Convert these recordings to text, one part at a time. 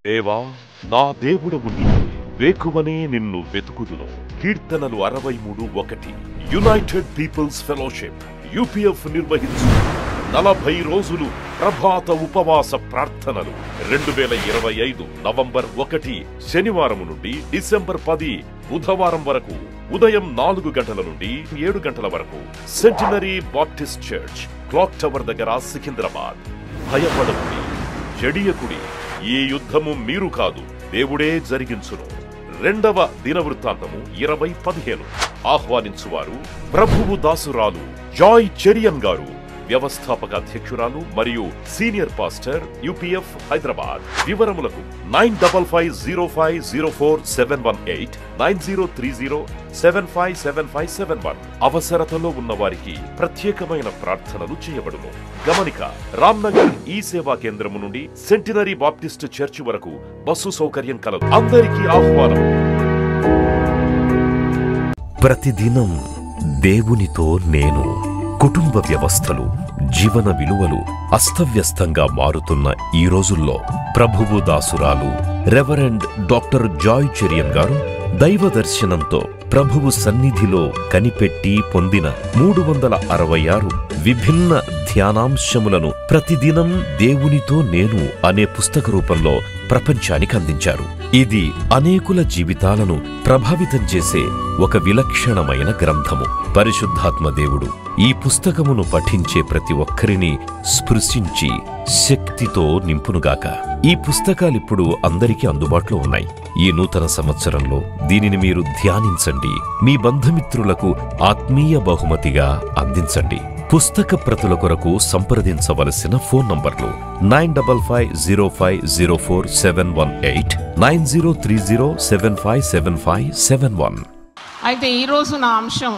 దేవా, నా దేవుడవు నీవే, వేకువనే నిన్ను వెతుకుదును. కీర్తనలు 63:1. యునైటెడ్ పీపుల్స్ ఫెలోషిప్ యూపీఎఫ్ నిర్వహించు 40 రోజులు ప్రభాత ఉపవాస ప్రార్థనలు 2025 నవంబర్ 1 శనివారం నుండి డిసెంబర్ 10 బుధవారం వరకు ఉదయం 4 గంటల నుండి 7 గంటల వరకు centenary Baptist church, clock tower దగ్గర, సికింద్రాబాద్. భయపడకుడి, జడియకుడి, ఈ యుద్ధము మీరు కాదు, దేవుడే జరిగించును. 2వ దినవృత్తాంతము 20:15. ఆహ్వానించువారు ప్రభువు దాసురాలు జాయ్ చెరియన్ గారు, వ్యవస్థాపక అధ్యక్షురాలు మరియు సీనియర్ పాస్టర్, యూపీఎఫ్ హైదరాబాద్. వివరములకు 9505047118 9030757571. అవసరతలో ఉన్న వారికి ప్రత్యేకమైన ప్రార్థనలు చేయబడును. గమనిక: రామ్నగర్ ఈ సేవా కేంద్రము నుండి సెంటినరీ బాప్టిస్ట్ చర్చి వరకు బస్సు సౌకర్యం కలదు. అందరికీ ఆహ్వానం. ప్రతిదినం దేవునితో నేను. కుటుంబ వ్యవస్థలు, జీవన విలువలు అస్తవ్యస్తంగా మారుతున్న ఈ రోజుల్లో ప్రభువు దాసురాలు రెవరెండ్ డాక్టర్ జాయ్ చెరియన్ గారు దైవ దర్శనంతో ప్రభువు సన్నిధిలో కనిపెట్టి పొందిన 366 విభిన్న ధ్యానాంశములను ప్రతిదినం దేవునితో నేను అనే పుస్తక రూపంలో ప్రపంచానికి అందించారు. ఇది అనేకుల జీవితాలను ప్రభావితం చేసే ఒక విలక్షణమైన గ్రంథము. పరిశుద్ధాత్మ దేవుడు ఈ పుస్తకమును పఠించే ప్రతి ఒక్కరిని స్పృశించి శక్తితో నింపునుగాక. ఈ పుస్తకాలిప్పుడు అందరికీ అందుబాటులో ఉన్నాయి. ఈ నూతన సంవత్సరంలో దీనిని మీరు ధ్యానించండి, మీ బంధుమిత్రులకు ఆత్మీయ బహుమతిగా అందించండి. పుస్తక ప్రతుల కొరకు సంప్రదించవలసిన ఫోన్ నంబర్లు 9550504718 9030757571. అయితే ఈరోజు నా అంశం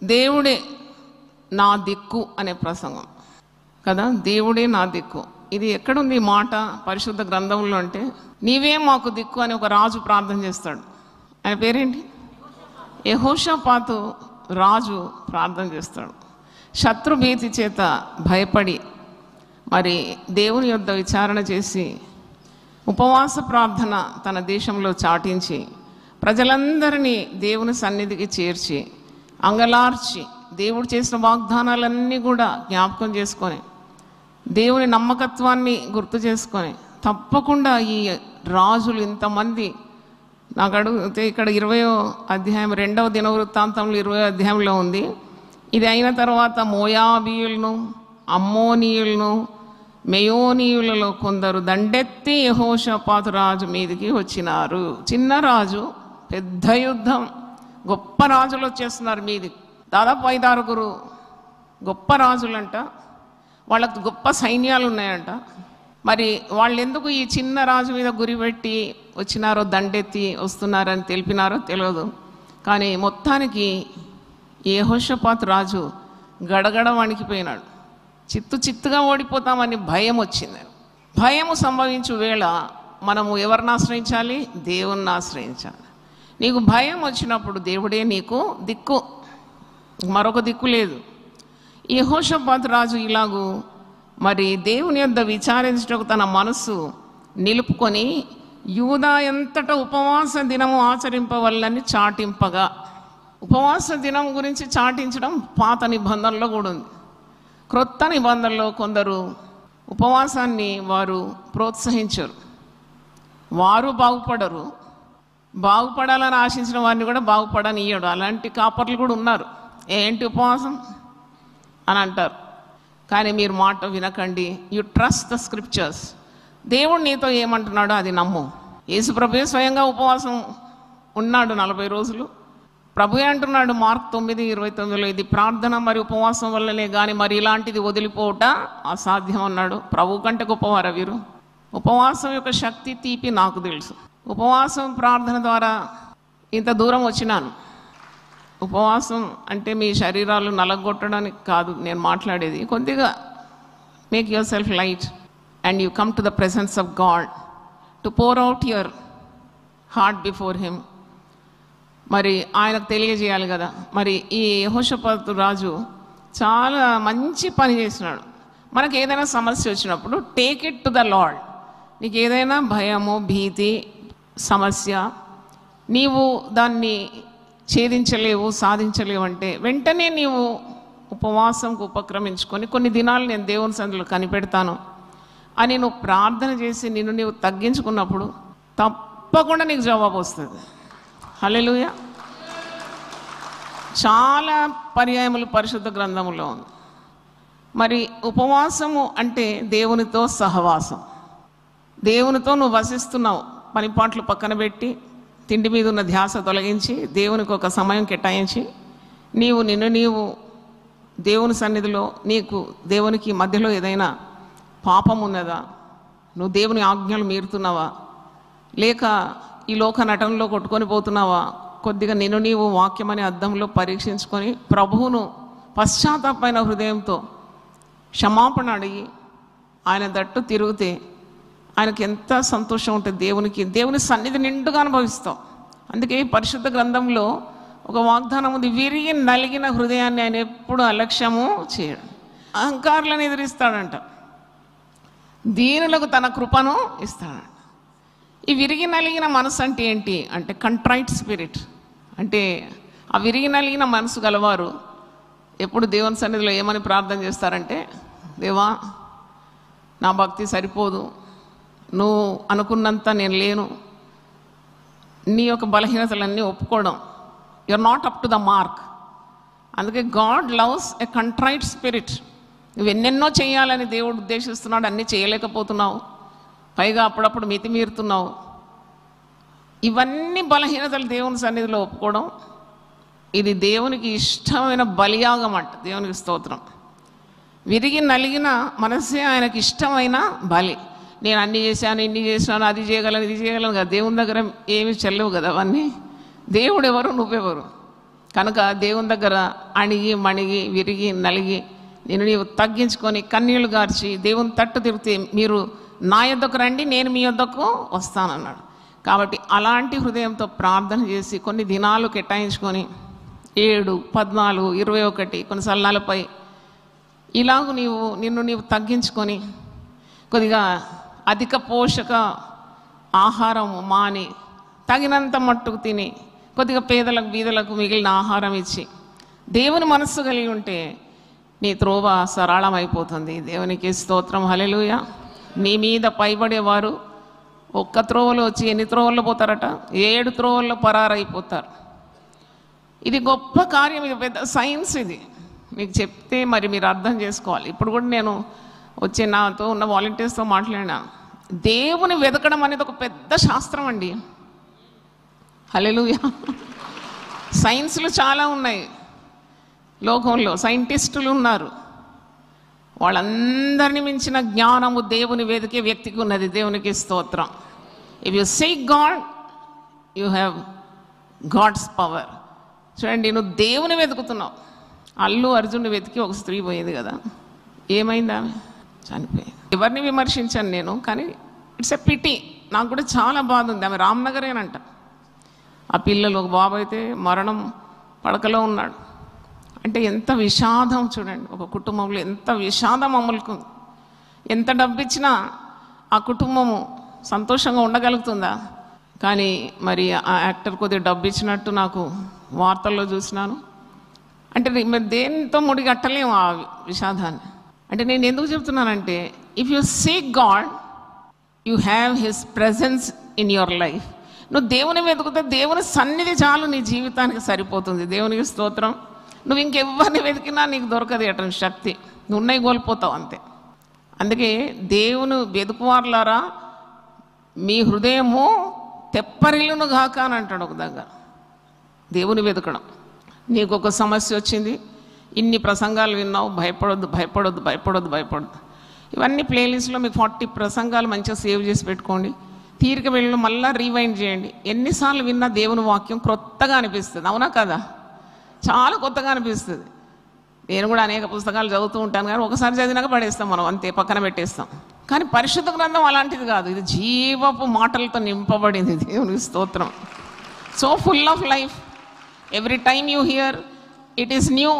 దేవుడే నా దిక్కు అనే ప్రసంగం కదా. దేవుడే నా దిక్కు, ఇది ఎక్కడుంది మాట పరిశుద్ధ గ్రంథంలో అంటే, నీవే మాకు దిక్కు అని ఒక రాజు ప్రార్థన చేస్తాడు. ఆయన పేరేంటి? యెహోషాపాతు రాజు ప్రార్థన చేస్తాడు. శత్రుభీతి చేత భయపడి మరి దేవుని యొద్ద విచారణ చేసి ఉపవాస ప్రార్థన తన దేశంలో చాటించి ప్రజలందరినీ దేవుని సన్నిధికి చేర్చి అంగలార్చి దేవుడు చేసిన వాగ్దానాలన్నీ కూడా జ్ఞాపకం చేసుకొని దేవుని నమ్మకత్వాన్ని గుర్తు చేసుకొని తప్పకుండా ఈ రాజులు ఇంతమంది నాకు అడిగితే ఇక్కడ 20వ అధ్యాయం 2వ దినవృత్తాంతంలో 20వ అధ్యాయంలో ఉంది. ఇది అయిన తర్వాత మోయాబీయులను, అమ్మోనీయులను, మెయోనీయులలో కొందరు దండెత్తి యెహోషాపాతు రాజు మీదికి వచ్చినారు. చిన్న రాజు, పెద్ద యుద్ధం, గొప్ప రాజులు వచ్చేస్తున్నారు మీది. దాదాపు 5-6 గొప్ప రాజులంట, వాళ్ళకు గొప్ప సైన్యాలు ఉన్నాయంట. మరి వాళ్ళు ఎందుకు ఈ చిన్న రాజు మీద గురిపెట్టి వచ్చినారో, దండెత్తి వస్తున్నారని తెలిపినారో తెలియదు. కానీ మొత్తానికి యెహోషాపాతు రాజు గడగడ వణికిపోయినాడు. చిత్తుగా ఓడిపోతామని భయం వచ్చింది. భయము సంభవించు వేళ మనము ఎవరిని ఆశ్రయించాలి? దేవుణ్ణి ఆశ్రయించాలి. నీకు భయం వచ్చినప్పుడు దేవుడే నీకు దిక్కు, మరొక దిక్కు లేదు. యెహోషాపాతు రాజు ఇలాగూ మరి దేవుని యొద్ద విచారించుటకు తన మనస్సు నిలుపుకొని యూదా ఎంతటా ఉపవాస దినము ఆచరింపవల్లని చాటింపగా, ఉపవాస దినం గురించి చాటించడం పాత నిబంధనలో కూడా ఉంది. క్రొత్త నిబంధనలో కొందరు ఉపవాసాన్ని వారు ప్రోత్సహించరు, వారు బాగుపడరు, బాగుపడాలని ఆశించిన వారిని కూడా బాగుపడనియ్యడు. అలాంటి కాపర్లు కూడా ఉన్నారు. ఏంటి ఉపవాసం అని అంటారు. కానీ మీరు మాట వినకండి. You trust the scriptures. దేవుడు నీతో ఏమంటున్నాడో అది నమ్ము. యేసుప్రభువే స్వయంగా ఉపవాసం ఉన్నాడు 40 రోజులు. ప్రభువే అంటున్నాడు మార్క్ 9:29, ఇది ప్రార్థన మరి ఉపవాసం వల్లనే కానీ మరి ఇలాంటిది వదిలిపోవట అసాధ్యం అన్నాడు. ప్రభు కంటే గొప్పవారా వీరు? ఉపవాసం యొక్క శక్తి, తీపి నాకు తెలుసు. ఉపవాసం ప్రార్థన ద్వారా ఇంత దూరం వచ్చినాను. ఉపవాసం అంటే మీ శరీరాలు నలగొట్టడానికి కాదు నేను మాట్లాడేది. కొద్దిగా make yourself light and you come to the presence of God to pour out your heart before him. మరి ఆయనకు తెలియజేయాలి కదా. మరి ఈ యెహోషాపాతు రాజు చాలా మంచి పని చేసినాడు. మనకు ఏదైనా సమస్య వచ్చినప్పుడు take it to the lord. నీకు ఏదైనా భయము, భీతి, సమస్య, నీవు దాన్ని ఛేదించలేవు, సాధించలేవు అంటే వెంటనే నీవు ఉపవాసంకు ఉపక్రమించుకొని కొన్ని దినాలు నేను దేవుని సన్నిధిలో కనిపెడతాను అని నువ్వు ప్రార్థన చేసి నిన్ను నీవు తగ్గించుకున్నప్పుడు తప్పకుండా నీకు జవాబు వస్తుంది. హల్లెలూయా. చాలా పర్యాయములు పరిశుద్ధ గ్రంథములో ఉంది. మరి ఉపవాసము అంటే దేవునితో సహవాసం. దేవునితో నువ్వు వసిస్తున్నావు. పని పాటలు పక్కన పెట్టి తిండి మీద ఉన్న ధ్యాస తొలగించి దేవునికి ఒక సమయం కేటాయించి నీవు దేవుని సన్నిధిలో నీకు దేవునికి మధ్యలో ఏదైనా పాపం ఉన్నదా, నువ్వు దేవుని ఆజ్ఞలు మీరుతున్నావా, లేక ఈ లోక నటనలో కొట్టుకొని పోతున్నావా, కొద్దిగా నీవు వాక్యం అనే అద్దంలో పరీక్షించుకొని ప్రభువును పశ్చాత్తాపమైన హృదయంతో క్షమాపణ అడిగి ఆయన దట్టు తిరిగితే ఆయనకి ఎంత సంతోషం ఉంటుంది. దేవుని సన్నిధి నిండుగా అనుభవిస్తావు. అందుకే పరిశుద్ధ గ్రంథంలో ఒక వాగ్దానం ఉంది, విరిగి నలిగిన హృదయాన్ని ఆయన ఎప్పుడు అలక్ష్యము చేయడు. అహంకారులను ఎదిరిస్తాడంట, దీనులకు తన కృపను ఇస్తాడంట. ఈ విరిగి నలిగిన మనసు అంటే ఏంటి అంటే కంట్రైట్ స్పిరిట్. అంటే ఆ విరిగి నలిగిన మనసు గలవారు ఎప్పుడు దేవుని సన్నిధిలో ఏమని ప్రార్థన చేస్తారంటే, దేవా నా భక్తి సరిపోదు, నువ్వు అనుకున్నంత నేను లేను, నీ యొక్క బలహీనతలన్నీ ఒప్పుకోవడం, you are not up to the mark. అందుకే God loves a contrite spirit. నువ్వు ఎన్నెన్నో చేయాలని దేవుడు ఉద్దేశిస్తున్నాడు, అన్నీ చేయలేకపోతున్నావు, పైగా అప్పుడప్పుడు మితిమీరుతున్నావు. ఇవన్నీ బలహీనతలు దేవుని సన్నిధిలో ఒప్పుకోవడం, ఇది దేవునికి ఇష్టమైన బలియాగం అంట. దేవునికి స్తోత్రం. విరిగి నలిగిన మనసే ఆయనకి ఇష్టమైన బలి. నేను అన్ని చేశాను, ఇన్ని చేశాను, అది చేయగలను, ఇది చేయగలను కదా. దేవుని దగ్గర ఏమి చెల్లవు కదా అవన్నీ. దేవుడు ఎవరు, నువ్వెవరు? కనుక దేవుని దగ్గర అణిగి మణిగి విరిగి నలిగి నీవు తగ్గించుకొని కన్నీళ్లు గార్చి దేవుని తట్టు తిరిగితే మీరు నా యొద్దకు రండి, నేను మీ యొద్దకు వస్తానన్నాడు. కాబట్టి అలాంటి హృదయంతో ప్రార్థన చేసి కొన్ని దినాలు కేటాయించుకొని 7, 14, 21 కొన్నిసార్లు 40 ఇలాగూ నిన్ను తగ్గించుకొని కొద్దిగా అధిక పోషక ఆహారం మాని తగినంత మట్టుకు తిని కొద్దిగా పేదలకు బీదలకు మిగిలిన ఆహారం ఇచ్చి దేవుని మనస్సు కలిగి ఉంటే నీ త్రోవ సరళమైపోతుంది. దేవునికి స్తోత్రం. హల్లెలూయా. నీ మీద పైబడేవారు ఒక్క త్రోవలో వచ్చి ఎన్ని త్రోవల్లో పోతారట? 7 త్రోవల్లో పరారైపోతారు. ఇది గొప్ప కార్యం, ఇది పెద్ద సైన్స్. ఇది మీకు చెప్తే మరి మీరు అర్థం చేసుకోవాలి. ఇప్పుడు కూడా నేను వచ్చి నాతో ఉన్న వాలంటీర్స్తో మాట్లాడినా, దేవుని వెతకడం అనేది ఒక పెద్ద శాస్త్రం అండి. హల్లెలూయా. సైన్స్లు చాలా ఉన్నాయి లోకంలో, సైంటిస్టులు ఉన్నారు. వాళ్ళందరినీ మించిన జ్ఞానము దేవుని వెతికే వ్యక్తికి ఉన్నది. దేవునికి స్తోత్రం. If you seek God you have God's power. చూడండి, నువ్వు దేవుని వెతుకుతున్నావు. అల్లు అర్జున్ని వెతికి ఒక స్త్రీ పోయింది కదా, ఏమైంది? ఆమె చనిపోయింది. ఎవరిని విమర్శించాను నేను, కానీ ఇట్స్ ఎ పిటి. నాకు కూడా చాలా బాధ ఉంది. ఆమె రామ్నగరేనంట. ఆ పిల్లలు, ఒక బాబు అయితే మరణం పడకలో ఉన్నాడు. అంటే ఎంత విషాదం చూడండి, ఒక కుటుంబంలో ఎంత విషాదం అమలుకుంది. ఎంత డబ్బు ఇచ్చినా ఆ కుటుంబము సంతోషంగా ఉండగలుగుతుందా? కానీ మరి ఆ యాక్టర్ కొద్దిగా డబ్బు ఇచ్చినట్టు నాకు వార్తల్లో చూసినాను. అంటే మరి దేనితో ముడిగట్టలేము ఆ విషాదాన్ని. అంటే నేను ఎందుకు చెప్తున్నానంటే, if you seek God you have his presence in your life. నువ్వు దేవుని వెతుకుతే దేవుని సన్నిధి చాలు నీ జీవితానికి సరిపోతుంది. దేవునికి స్తోత్రం. నువ్వు ఇంకెవ్వరిని వెతికినా నీకు దొరకదు అటువంటి శక్తి. నువ్వు ఉన్నాయి కోల్పోతావు అంతే. అందుకే దేవుని వెతుకువారులారా మీ హృదయము తెప్పరిల్లును గాక అని అంటాడు ఒక దగ్గర. దేవుని వెతకడం. నీకు ఒక సమస్య వచ్చింది, ఇన్ని ప్రసంగాలు విన్నావు, భయపడొద్దు భయపడొద్దు భయపడొద్దు భయపడొద్దు. ఇవన్నీ ప్లేలిస్ట్లో మీకు 40 ప్రసంగాలు మంచిగా సేవ్ చేసి పెట్టుకోండి. తీరిక వెళ్ళి మళ్ళీ రీవైండ్ చేయండి. ఎన్నిసార్లు విన్నా దేవుని వాక్యం క్రొత్తగా అనిపిస్తుంది. అవునా కదా? చాలా కొత్తగా అనిపిస్తుంది. నేను కూడా అనేక పుస్తకాలు చదువుతూ ఉంటాను, కానీ ఒకసారి చదివినాక పడేస్తాం మనం, అంతే పక్కన పెట్టేస్తాం. కానీ పరిశుద్ధ గ్రంథం అలాంటిది కాదు. ఇది జీవపు మాటలతో నింపబడింది. దేవునికి స్తోత్రం. So full of life. Every time you here it is new.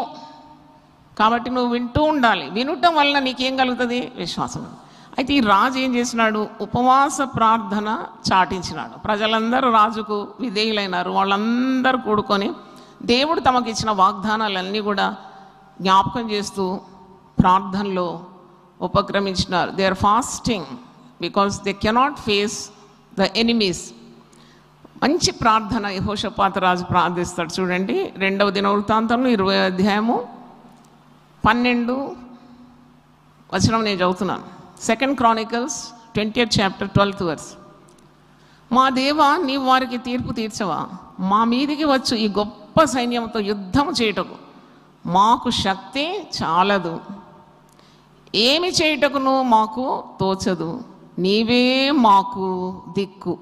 కాబట్టి నువ్వు వింటూ ఉండాలి. వినటం వలన నీకేం కలుగుతుంది? విశ్వాసం. అయితే ఈ రాజు ఏం చేసినాడు? ఉపవాస ప్రార్థన చాటించినాడు. ప్రజలందరూ రాజుకు విధేయులైనారు. వాళ్ళందరూ కూడుకొని దేవుడు తమకు ఇచ్చిన వాగ్దానాలన్నీ కూడా జ్ఞాపకం చేస్తూ ప్రార్థనలో ఉపక్రమించినారు. They are fasting because they cannot face the enemies. మంచి ప్రార్థన యెహోషాపాతు రాజు ప్రార్థిస్తాడు. చూడండి, 2వ దినవృత్తాంతంలో 20వ అధ్యాయము 12 వచనం నేను చదువుతున్నాను. 2 Chronicles 20th chapter 12th verse. మా దేవా, నీవు వారికి తీర్పు తీర్చవా? మా మీదికి వచ్చు ఈ గొప్ప సైన్యంతో యుద్ధం చేయుటకు మాకు శక్తి చాలదు. ఏమి చేయుటకును మాకు తోచదు. నీవే మాకు దిక్కు.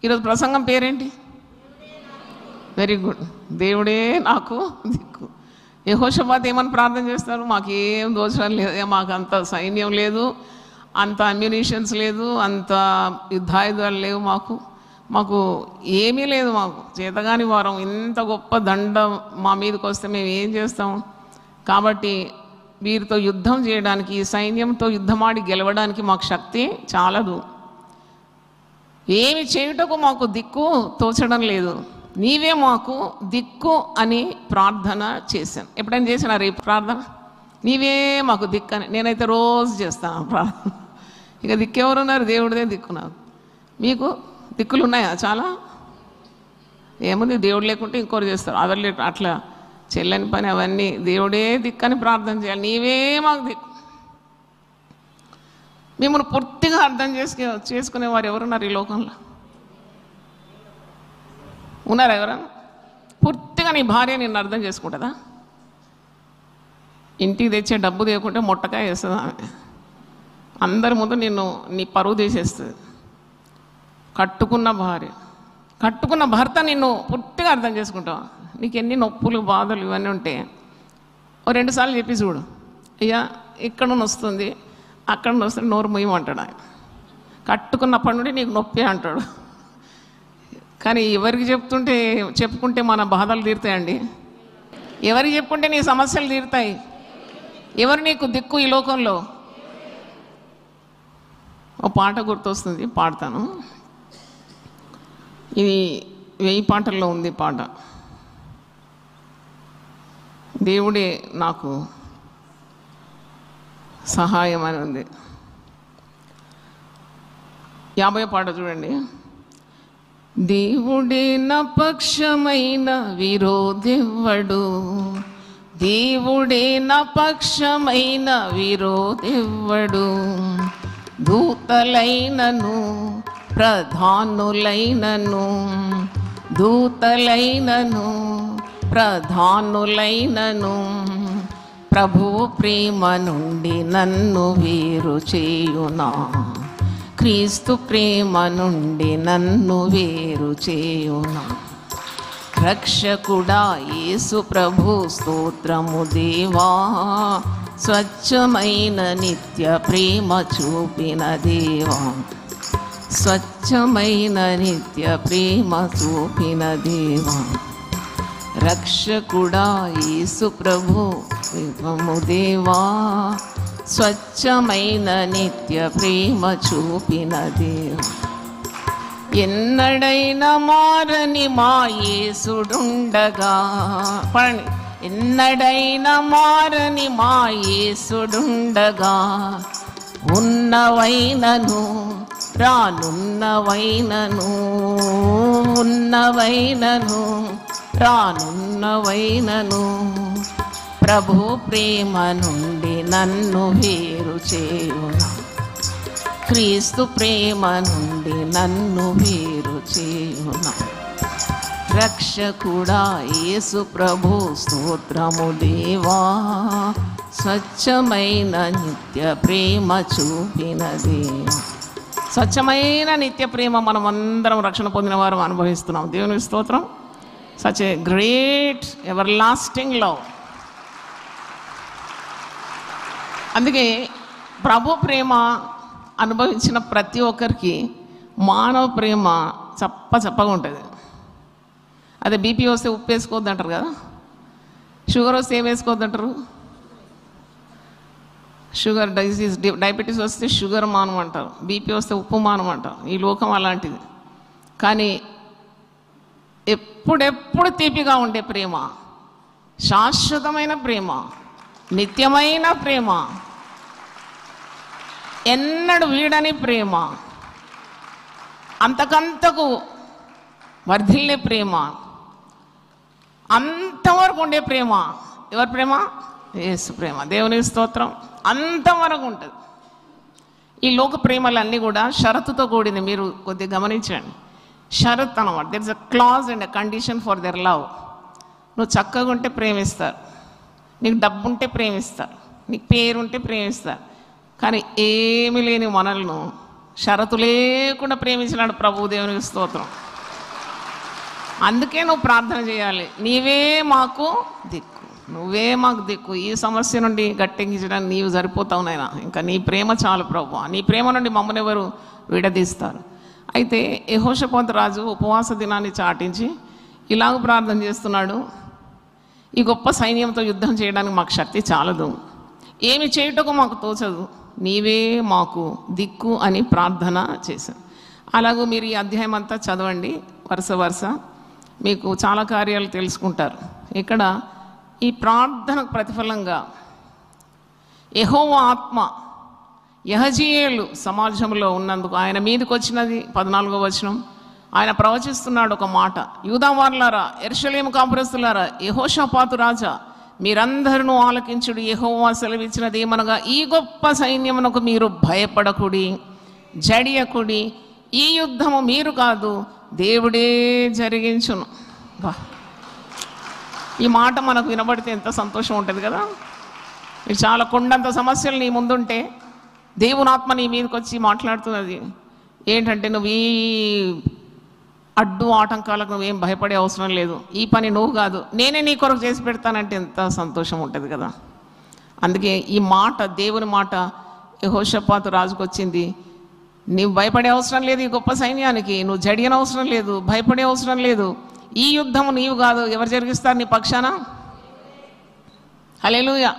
ఈరోజు ప్రసంగం పేరేంటి? Very good. దేవుడే నాకు దిక్కు. యెహోషాపాతు ఏమని ప్రార్థన చేస్తారు? మాకు ఏం దోషాలు లేదు, మాకు అంత సైన్యం లేదు, అంత అమ్యునిషన్స్ లేదు, అంత యుద్ధాయుధాలు లేవు, మాకు ఏమీ లేదు, మాకు చేతగాని వారం, ఇంత గొప్ప దండ మా మీదకి వస్తే మేము ఏం చేస్తాం? కాబట్టి వీరితో యుద్ధం చేయడానికి, ఈ సైన్యంతో యుద్ధమాడి గెలవడానికి మాకు శక్తి చాలదు. ఏమి చేయుటకు మాకు దిక్కు తోచడం లేదు. నీవే మాకు దిక్కు అని ప్రార్థన చేశాను. ఎప్పుడైనా చేసినారు ఈ ప్రార్థన? నీవే మాకు దిక్కు అని. నేనైతే రోజు చేస్తాను ప్రార్థన. ఇక దిక్కెవరున్నారు? దేవుడిదే దిక్కు. నాకు మీకు దిక్కులు ఉన్నాయా? చాలా. ఏముంది, దేవుడు లేకుంటే ఇంకోరు చేస్తారు. అవన్నీ అట్లా చెల్లని పని అవన్నీ. దేవుడే దిక్కని ప్రార్థన చేయాలి. నీవే మాకు దిక్కు. మిమ్మల్ని పూర్తిగా అర్థం చేసుకునేవారు ఎవరున్నారు ఈ లోకంలో? ఉన్నారా ఎవరన్నా? పూర్తిగా నీ భార్య నిన్ను అర్థం చేసుకుంటుందా? ఇంటికి తెచ్చే డబ్బు తీయకుంటే మొట్టకాయ వేస్తుంది ఆమె. అందరి ముందు నీ పరువు తీసేస్తుంది. కట్టుకున్న భార్య, కట్టుకున్న భర్త నిన్ను పూర్తిగా అర్థం చేసుకుంటావా? నీకు ఎన్ని నొప్పులు బాధలు ఇవన్నీ ఉంటే ఓ 2 సార్లు చెప్పి చూడు. అయ్యా ఇక్కడ వస్తుంది, అక్కడ వస్తుంది, నోరు మొయ్యమంటాడు ఆయన. కట్టుకున్నప్పటి నుండి నీకు నొప్పి అంటాడు. కానీ ఎవరికి చెప్పుకుంటే మన బాధలు తీరుతాయండి? ఎవరికి చెప్పుకుంటే నీ సమస్యలు తీరుతాయి? ఎవరు నీకు దిక్కు ఈ లోకంలో? ఓ పాట గుర్తొస్తుంది, పాడతాను. ఇది 1000 పాటల్లో ఉంది పాట. దేవుడే నాకు సహాయం అని ఉంది. 50వ పాట చూడండి. దేవుడే నా పక్షమైన విరోధెవ్వడు, దేవుడే నా పక్షమైన విరోధెవ్వడు. దూతలైనను ప్రధానులైనను, దూతలైనను ప్రధానులైనను ప్రభువు ప్రేమ నుండి నన్ను వేరు చేయునా. క్రీస్తు ప్రేమ నుండి నన్ను వేరు చేయునా. రక్షకుడా యేసు ప్రభు స్తోత్రము దేవా, స్వచ్ఛమైన నిత్య ప్రేమ చూపిన దేవా, స్వచ్ఛమైన నిత్య ప్రేమ చూపిన దేవా. రక్షకుడా యేసు ప్రభు ప్రేమము దేవా, స్వచ్ఛమైన నిత్య ప్రేమ చూపిన దేవా. ఎన్నడైనా మారని మా యేసుడుండగా, పడండి. ఎన్నడైనా మారని మా యేసుడుండగా, ఉన్నవైనను రానున్నవైనను, ఉన్నవైనను రానున్నవైనను ప్రభు ప్రేమ నుండి నన్ను వేరు చేయునా. క్రీస్తు ప్రేమ నుండి నన్ను వేరు చేయునా. రక్షకుడా యేసు ప్రభు స్తోత్రము దేవా, స్వచ్ఛమైన నిత్య ప్రేమ చూపిన దేవా. స్వచ్ఛమైన నిత్య ప్రేమ మనం అందరం రక్షణ పొందిన వారు అనుభవిస్తున్నాం. దేవుని స్తోత్రం. Such a great ever lasting love. అందుకే ప్రభు ప్రేమ అనుభవించిన ప్రతి ఒక్కరికి మానవ ప్రేమ చప్పగా ఉంటుంది. అదే బీపీ వస్తే ఉప్పు వేసుకోవద్దు అంటారు కదా, షుగర్ వస్తే ఏం వేసుకోవద్దు అంటారు? షుగర్ డిసీజ్, డయాబెటీస్ వస్తే షుగర్ మానం అంటారు, బీపీ వస్తే ఉప్పు మానం అంటారు. ఈ లోకం అలాంటిది. కానీ ఎప్పుడెప్పుడు తీపిగా ఉండే ప్రేమ, శాశ్వతమైన ప్రేమ, నిత్యమైన ప్రేమ, ఎన్నడూ వీడని ప్రేమ, అంతకంతకు వర్ధిల్లే ప్రేమ, అంతవరకు ఉండే ప్రేమ. ఎవరి ప్రేమ? యేసు ప్రేమ. దేవుని స్తోత్రం. అంతవరకు ఉంటుంది. ఈ లోక ప్రేమలన్నీ కూడా షరతుతో కూడింది. మీరు కొద్దిగా గమనించండి. షరత్ అనమాట. There is a clause and a condition for there love. నువ్వు చక్కగా ఉంటే ప్రేమిస్తారు, నీకు డబ్బు ఉంటే ప్రేమిస్తారు, నీకు పేరు ఉంటే ప్రేమిస్తారు. కానీ ఏమీ లేని మనల్ని షరతు లేకుండా ప్రేమించినాడు ప్రభు. దేవునికి స్తోత్రం. అందుకే నువ్వు ప్రార్థన చేయాలి, నీవే మాకు దిక్కు, నువ్వే మాకు దిక్కు. ఈ సమస్య నుండి గట్టెక్కించడానికి నీవు సరిపోతావు నాయనా. ఇంకా నీ ప్రేమ చాలు ప్రభు. నీ ప్రేమ నుండి మమ్మల్ని ఎవరు విడదీస్తారు? అయితే యెహోషాపాతు రాజు ఉపవాస దినాన్ని చాటించి ఇలాగ ప్రార్థన చేస్తున్నాడు. ఈ గొప్ప సైన్యంతో యుద్ధం చేయడానికి మాకు శక్తి చాలదు, ఏమి చేయుటకు మాకు తోచదు, నీవే మాకు దిక్కు అని ప్రార్థన చేశాను. అలాగూ మీరు ఈ అధ్యాయం అంతా చదవండి వరుస వరుస, మీకు చాలా కార్యాలు తెలుసుకుంటారు. ఇక్కడ ఈ ప్రార్థనకు ప్రతిఫలంగా యెహోవా ఆత్మ యెహజీయేలు సమాజంలో ఉన్నందుకు ఆయన మీదకి వచ్చినది. 14వ వచనం, ఆయన ప్రవచిస్తున్నాడు ఒక మాట, యూదా వారులారా, యెరూషలేము కాపురస్తులారా, యెహోషాపాతు రాజా, మీరందరూ ఆలకించుడు. యెహోవా సెలవిచ్చినది ఏమనగా, ఈ గొప్ప సైన్యమునకు మీరు భయపడకుడి, జడియకుడి, ఈ యుద్ధము మీరు కాదు, దేవుడే జరిగించును. ఈ మాట మనకు వినబడితే ఎంత సంతోషం ఉంటుంది కదా. మీరు చాలా కొండంత సమస్యలు నీ ముందుంటే దేవుని ఆత్మ నీ మీదకి వచ్చి మాట్లాడుతున్నది ఏంటంటే, నువ్వు ఈ అడ్డు ఆటంకాలకు నువ్వేం భయపడే అవసరం లేదు, ఈ పని నువ్వు కాదు, నేనే నీ కొరకు చేసి పెడతానంటే ఎంత సంతోషం ఉంటుంది కదా. అందుకే ఈ మాట, దేవుని మాట యెహోషాపాతు రాజుకు వచ్చింది. నీవు భయపడే అవసరం లేదు ఈ గొప్ప సైన్యానికి, నువ్వు జడియన అవసరం లేదు, భయపడే అవసరం లేదు. ఈ యుద్ధము నీవు కాదు, ఎవరు జరిగిస్తారు నీ పక్షాన? హల్లెలూయా.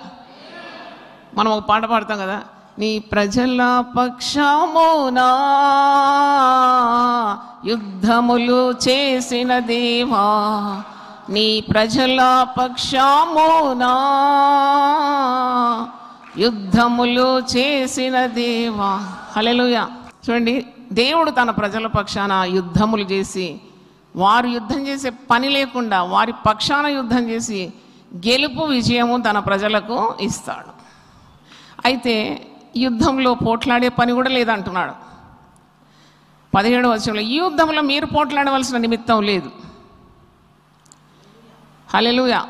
మనం ఒక పాట పాడతాం కదా, నీ ప్రజల పక్షమునా యుద్ధములు చేసిన దేవా, నీ ప్రజల పక్షమునా యుద్ధములు చేసిన దేవా. హల్లెలూయా. చూడండి, దేవుడు తన ప్రజల పక్షాన యుద్ధములు చేసి, వారు యుద్ధం చేసే పని లేకుండా వారి పక్షాన యుద్ధం చేసి గెలుపు విజయము తన ప్రజలకు ఇస్తాడు. అయితే యుద్ధంలో పోట్లాడే పని కూడా లేదంటున్నాడు 17వ వచనంలో. ఈ యుద్ధంలో మీరు పోట్లాడవలసిన నిమిత్తం లేదు. హల్లెలూయా.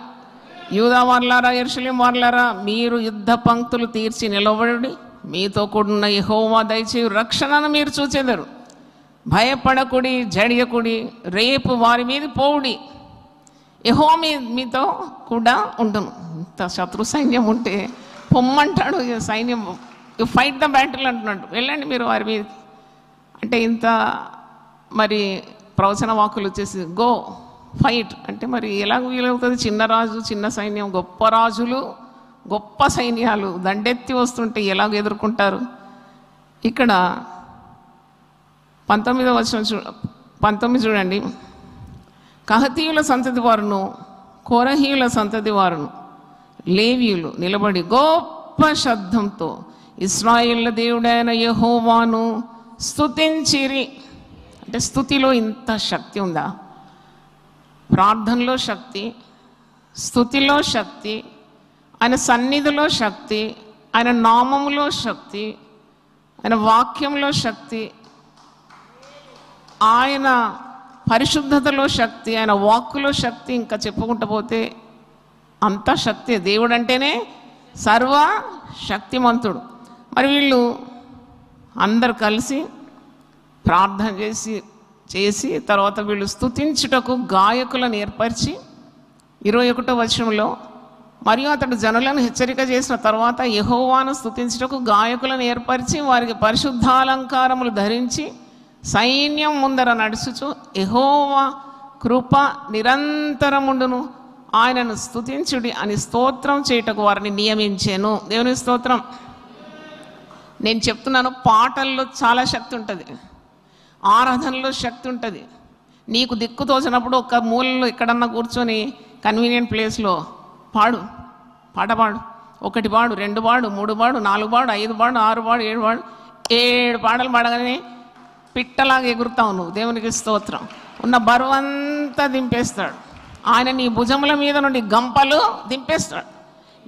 యూదా వారులారా, యెరూషలేము వారులారా, మీరు యుద్ధ పంక్తులు తీర్చి నిలబడి మీతో కూడిన యెహోవా దయచేయు రక్షణను మీరు చూచెదరు. భయపడకుడి, జడియకుడి, రేపు వారి మీద పోవుడి, యెహోవా మీతో కూడా ఉండును. ఇంత శత్రు సైన్యం ఉంటే పొమ్మంటాడు సైన్యం, యు ఫైట్ ద బ్యాటిల్ అంటున్నాడు. వెళ్ళండి మీరు వారి మీద అంటే, ఇంత మరి ప్రవచన వాక్కులు వచ్చేసి గో ఫైట్ అంటే మరి ఎలాగ వీలవుతుంది? చిన్న రాజు, చిన్న సైన్యం, గొప్ప రాజులు, గొప్ప సైన్యాలు దండెత్తి వస్తుంటే ఎలాగ ఎదుర్కొంటారు? ఇక్కడ 19వ వచనం 19 చూడండి. కహతీయుల సంతతి వారును కోరహీయుల సంతతి వారును లేవీయులు నిలబడి గొప్ప శబ్దంతో ఇశ్రాయేలు దేవుడైన యెహోవాను స్తుతించిరి. అంటే స్తుతిలో ఇంత శక్తి ఉందా? ప్రార్థనలో శక్తి, స్తుతిలో శక్తి, ఆయన సన్నిధిలో శక్తి, ఆయన నామములో శక్తి, ఆయన వాక్యంలో శక్తి, ఆయన పరిశుద్ధతలో శక్తి, ఆయన వాక్కులో శక్తి. ఇంకా చెప్పుకుంటూ పోతే అంత శక్తి. దేవుడు అంటేనే సర్వ శక్తిమంతుడు. మరి వీళ్ళు అందరు కలిసి ప్రార్థన చేసి తర్వాత వీళ్ళు స్తుతించుటకు గాయకులను ఏర్పరిచి 21వ వచనంలో, మరియు అతడు జనులను హెచ్చరిక చేసిన తర్వాత యెహోవాను స్తుతించుటకు గాయకులను ఏర్పరిచి వారికి పరిశుద్ధాలంకారములు ధరించి సైన్యం ముందర నడుచుచు యెహోవా కృప నిరంతరముండును, ఆయనను స్తుతించుడి అని స్తోత్రం చేయుటకు వారిని నియమించెను. దేవుని స్తోత్రం. నేను చెప్తున్నాను, పాటల్లో చాలా శక్తి ఉంటుంది, ఆరాధనలో శక్తి ఉంటుంది. నీకు దిక్కు తోచినప్పుడు ఒక మూలలో ఎక్కడన్నా కూర్చొని కన్వీనియంట్ ప్లేస్లో పాడు, పాట పాడు. 1 పాడు, 2 పాడు, 3 పాడు, 4 పాడు, 5 పాడు, 6 పాడు, 7 పాడు. 7 పాటలు పాడగానే పిట్టలాగా ఎగురుతావు నువ్వు. దేవునికి స్తోత్రం. ఉన్న బరువంతా దింపేస్తాడు ఆయన. నీ భుజముల మీద నుండి గంపలు దింపేస్తాడు.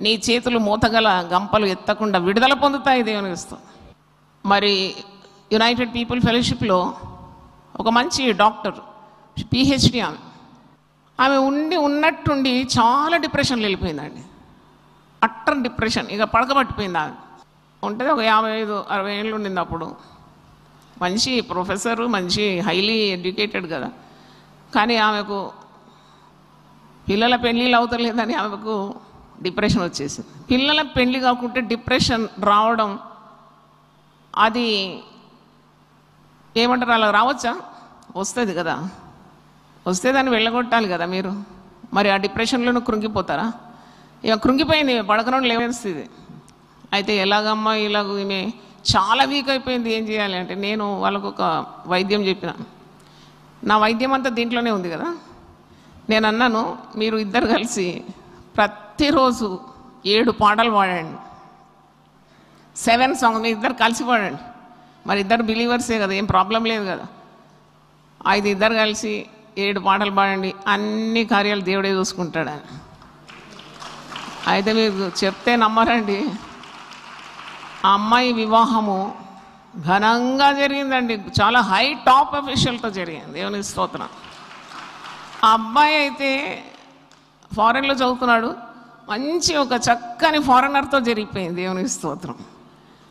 నీ చేతులు మూతగల గంపలు ఎత్తకుండా విడుదల పొందుతాయి. దేవునికి స్తోత్రం. మరి యునైటెడ్ పీపుల్ ఫెలోషిప్లో ఒక మంచి డాక్టర్, PhD ఆమె ఉన్నట్టుండి చాలా డిప్రెషన్లో వెళ్ళిపోయిందండి. అట్టర్ డిప్రెషన్, ఇక పడకబట్టిపోయింది. ఆమె ఉంటుంది ఒక 55-60 ఏళ్ళు ఉండింది అప్పుడు. మంచి ప్రొఫెసరు, మంచి హైలీ ఎడ్యుకేటెడ్ కదా. కానీ ఆమెకు పిల్లల పెళ్ళిళ్ళు అవుతలేదని ఆమెకు డిప్రెషన్ వచ్చేసింది. పిల్లల పెళ్ళి కాకుంటే డిప్రెషన్ రావడం అది ఏమంటారు, అలా రావచ్చా? వస్తుంది కదా. వస్తే దాన్ని వెళ్ళగొట్టాలి కదా మీరు. మరి ఆ డిప్రెషన్లోనూ కృంగిపోతారా? ఇక కృంగిపోయింది, పడకనం లేవనిస్తుంది. అయితే ఎలాగమ్మా ఇలాగ ఈమె చాలా వీక్ అయిపోయింది, ఏం చేయాలి అంటే నేను వాళ్ళకు ఒక వైద్యం చెప్పిన. నా వైద్యం అంతా దీంట్లోనే ఉంది కదా. నేను అన్నాను, మీరు ఇద్దరు కలిసి ప్రతిరోజు 7 పాటలు పాడండి, 7 సాంగ్స్ మీ ఇద్దరు కలిసి పాడండి. మరి ఇద్దరు బిలీవర్సే కదా, ఏం ప్రాబ్లం లేదు కదా. అయితే ఇద్దరు కలిసి 7 పాటలు పాడండి, అన్ని కార్యాలు దేవుడే చూసుకుంటాడు ఆయన. అయితే మీరు చెప్తే నమ్మరండి, ఆ అమ్మాయి వివాహము ఘనంగా జరిగిందండి. చాలా హై టాప్ అఫీషియల్తో జరిగింది. దేవుని స్తోత్రం. ఆ అబ్బాయి అయితే ఫారెన్లో చదువుతున్నాడు, మంచి ఒక చక్కని ఫారెనర్తో జరిగిపోయింది. దేవుని స్తోత్రం.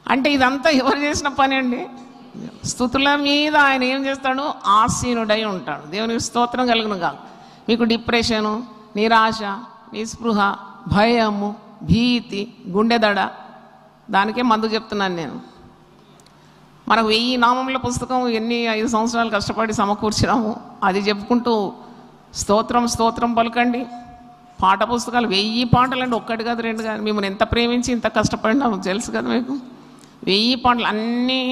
అంటే ఇదంతా ఎవరు చేసిన పని అండి? స్తుతుల మీద ఆయన ఏం చేస్తాడు? ఆసీనుడై ఉంటాడు. దేవునికి స్తోత్రం కలుగును కాదు. మీకు డిప్రెషను, నిరాశ, నిస్పృహ, భయము, భీతి, గుండెదడ, దానికే మందు చెప్తున్నాను నేను. మనకు 1000 నామముల పుస్తకం ఎన్ని 5 సంవత్సరాలు కష్టపడి సమకూర్చినాము, అది చెప్పుకుంటూ స్తోత్రం స్తోత్రం పలకండి. పాట పుస్తకాలు 1000 పాటలు అండి, 1 కాదు 2 కాదు. మిమ్మల్ని ఎంత ప్రేమించి ఇంత కష్టపడినాము తెలుసు కదా మీకు. 1000 పాటలు, అన్నీ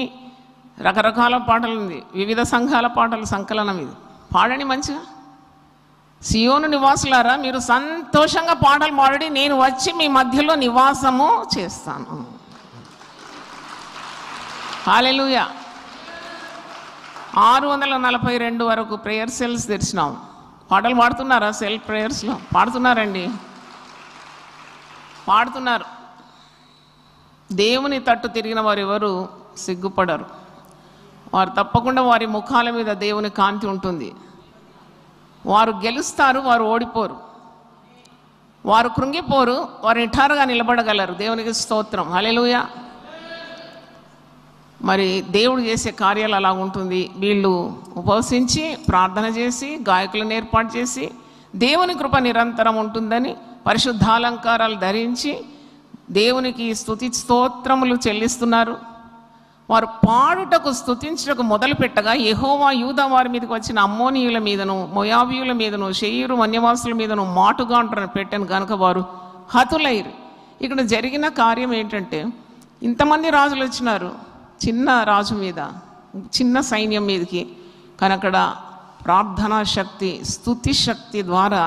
రకరకాల పాటలు ఉంది, వివిధ సంఘాల పాటలు సంకలనం. ఇది పాడండి మంచిగా. సియోను నివాసులారా, మీరు సంతోషంగా పాటలు పాడి, నేను వచ్చి మీ మధ్యలో నివాసము చేస్తాను. హల్లెలూయా. 642 వరకు ప్రేయర్ సెల్స్ తెరిచినాం. పాటలు పాడుతున్నారా? సెల్ ప్రేయర్స్లో పాడుతున్నారండి, పాడుతున్నారు. దేవుని తట్టు తిరిగిన వారు ఎవరు సిగ్గుపడరు. వారు తప్పకుండా వారి ముఖాల మీద దేవుని కాంతి ఉంటుంది. వారు గెలుస్తారు, వారు ఓడిపోరు. వారు కృంగిపోరు, వారు నిఠారుగా నిలబడగలరు. దేవునికి స్తోత్రం. హల్లెలూయా. మరి దేవుడు చేసే కార్యాలు అలా ఉంటుంది. వీళ్ళు ఉపవసించి ప్రార్థన చేసి, గాయకులను ఏర్పాటు చేసి, దేవుని కృప నిరంతరం ఉంటుందని పరిశుద్ధాలంకారాలు ధరించి దేవునికి స్తుతి స్తోత్రములు చెల్లిస్తున్నారు. వారు పాడుటకు స్తుతించుటకు మొదలుపెట్టగా యెహోవా యూదా వారి మీదకి వచ్చిన అమ్మోనీయుల మీదను, మోయాబీయుల మీదను, శేయీరు వన్యవాసుల మీదను మాటుగా పెట్టాను కనుక వారు హతులైరు. ఇక్కడ జరిగిన కార్యం ఏంటంటే, ఇంతమంది రాజులు వచ్చినారు చిన్న రాజు మీద, చిన్న సైన్యం మీదకి. కానీ అక్కడ ప్రార్థనా శక్తి, స్తుతి శక్తి ద్వారా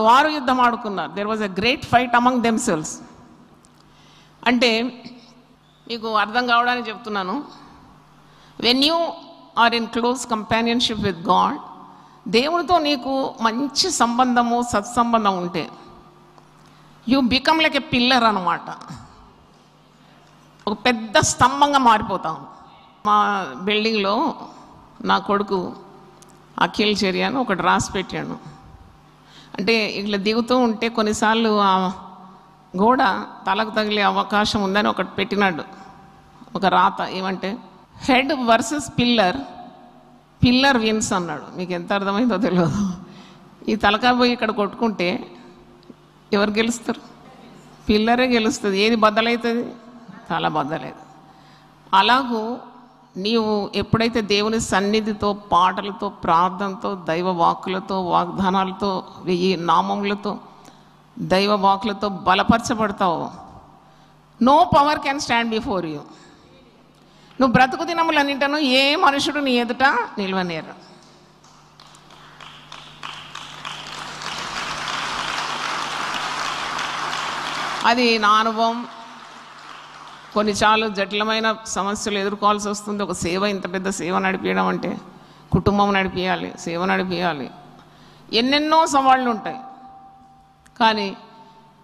వారు యుద్ధం ఆడుకున్నారు. There was a great fight among themselves. అంటే మీకు అర్థం కావడానికి చెప్తున్నాను. When you are in close companionship with God, దేవునితో నీకు మంచి సంబంధము, సత్సంబంధం ఉంటే, you become like a pillar అన్నమాట. ఒక పెద్ద స్తంభంగా మారిపోతాం. మా బిల్డింగ్లో నా కొడుకు అఖిల్ చర్య అని ఒకటి రాసి పెట్టాను. అంటే ఇట్లా దిగుతూ ఉంటే కొన్నిసార్లు ఆ గోడ తలకు తగిలే అవకాశం ఉందని ఒకటి పెట్టినాడు, ఒక రాత. ఏమంటే head versus pillar, pillar wins అన్నాడు. మీకు ఎంత అర్థమైందో తెలియదు. ఈ తలకాయ పోయి ఇక్కడ కొట్టుకుంటే ఎవరు గెలుస్తారు? పిల్లరే గెలుస్తుంది. ఏది బద్దలవుతుంది? తల బద్దలేదు. అలాగూ నీవు ఎప్పుడైతే దేవుని సన్నిధితో, పాటలతో, ప్రార్థనతో, దైవ వాక్కులతో, వాగ్దానాలతో, 1000 నామములతో, దైవ వాక్కులతో బలపరచబడతావు, no power can stand before you. నువ్వు బ్రతుకు దినములన్నింటను ఏ మనుషుడు నీ ఎదుట నిల్వనేరు. అది నా అనుభవం. కొన్నిసార్లు జటిలమైన సమస్యలు ఎదుర్కోవాల్సి వస్తుంది. ఒక సేవ, ఇంత పెద్ద సేవ నడిపించడం అంటే కుటుంబం నడిపించాలి, సేవ నడిపించాలి, ఎన్నెన్నో సవాళ్ళు ఉంటాయి. కానీ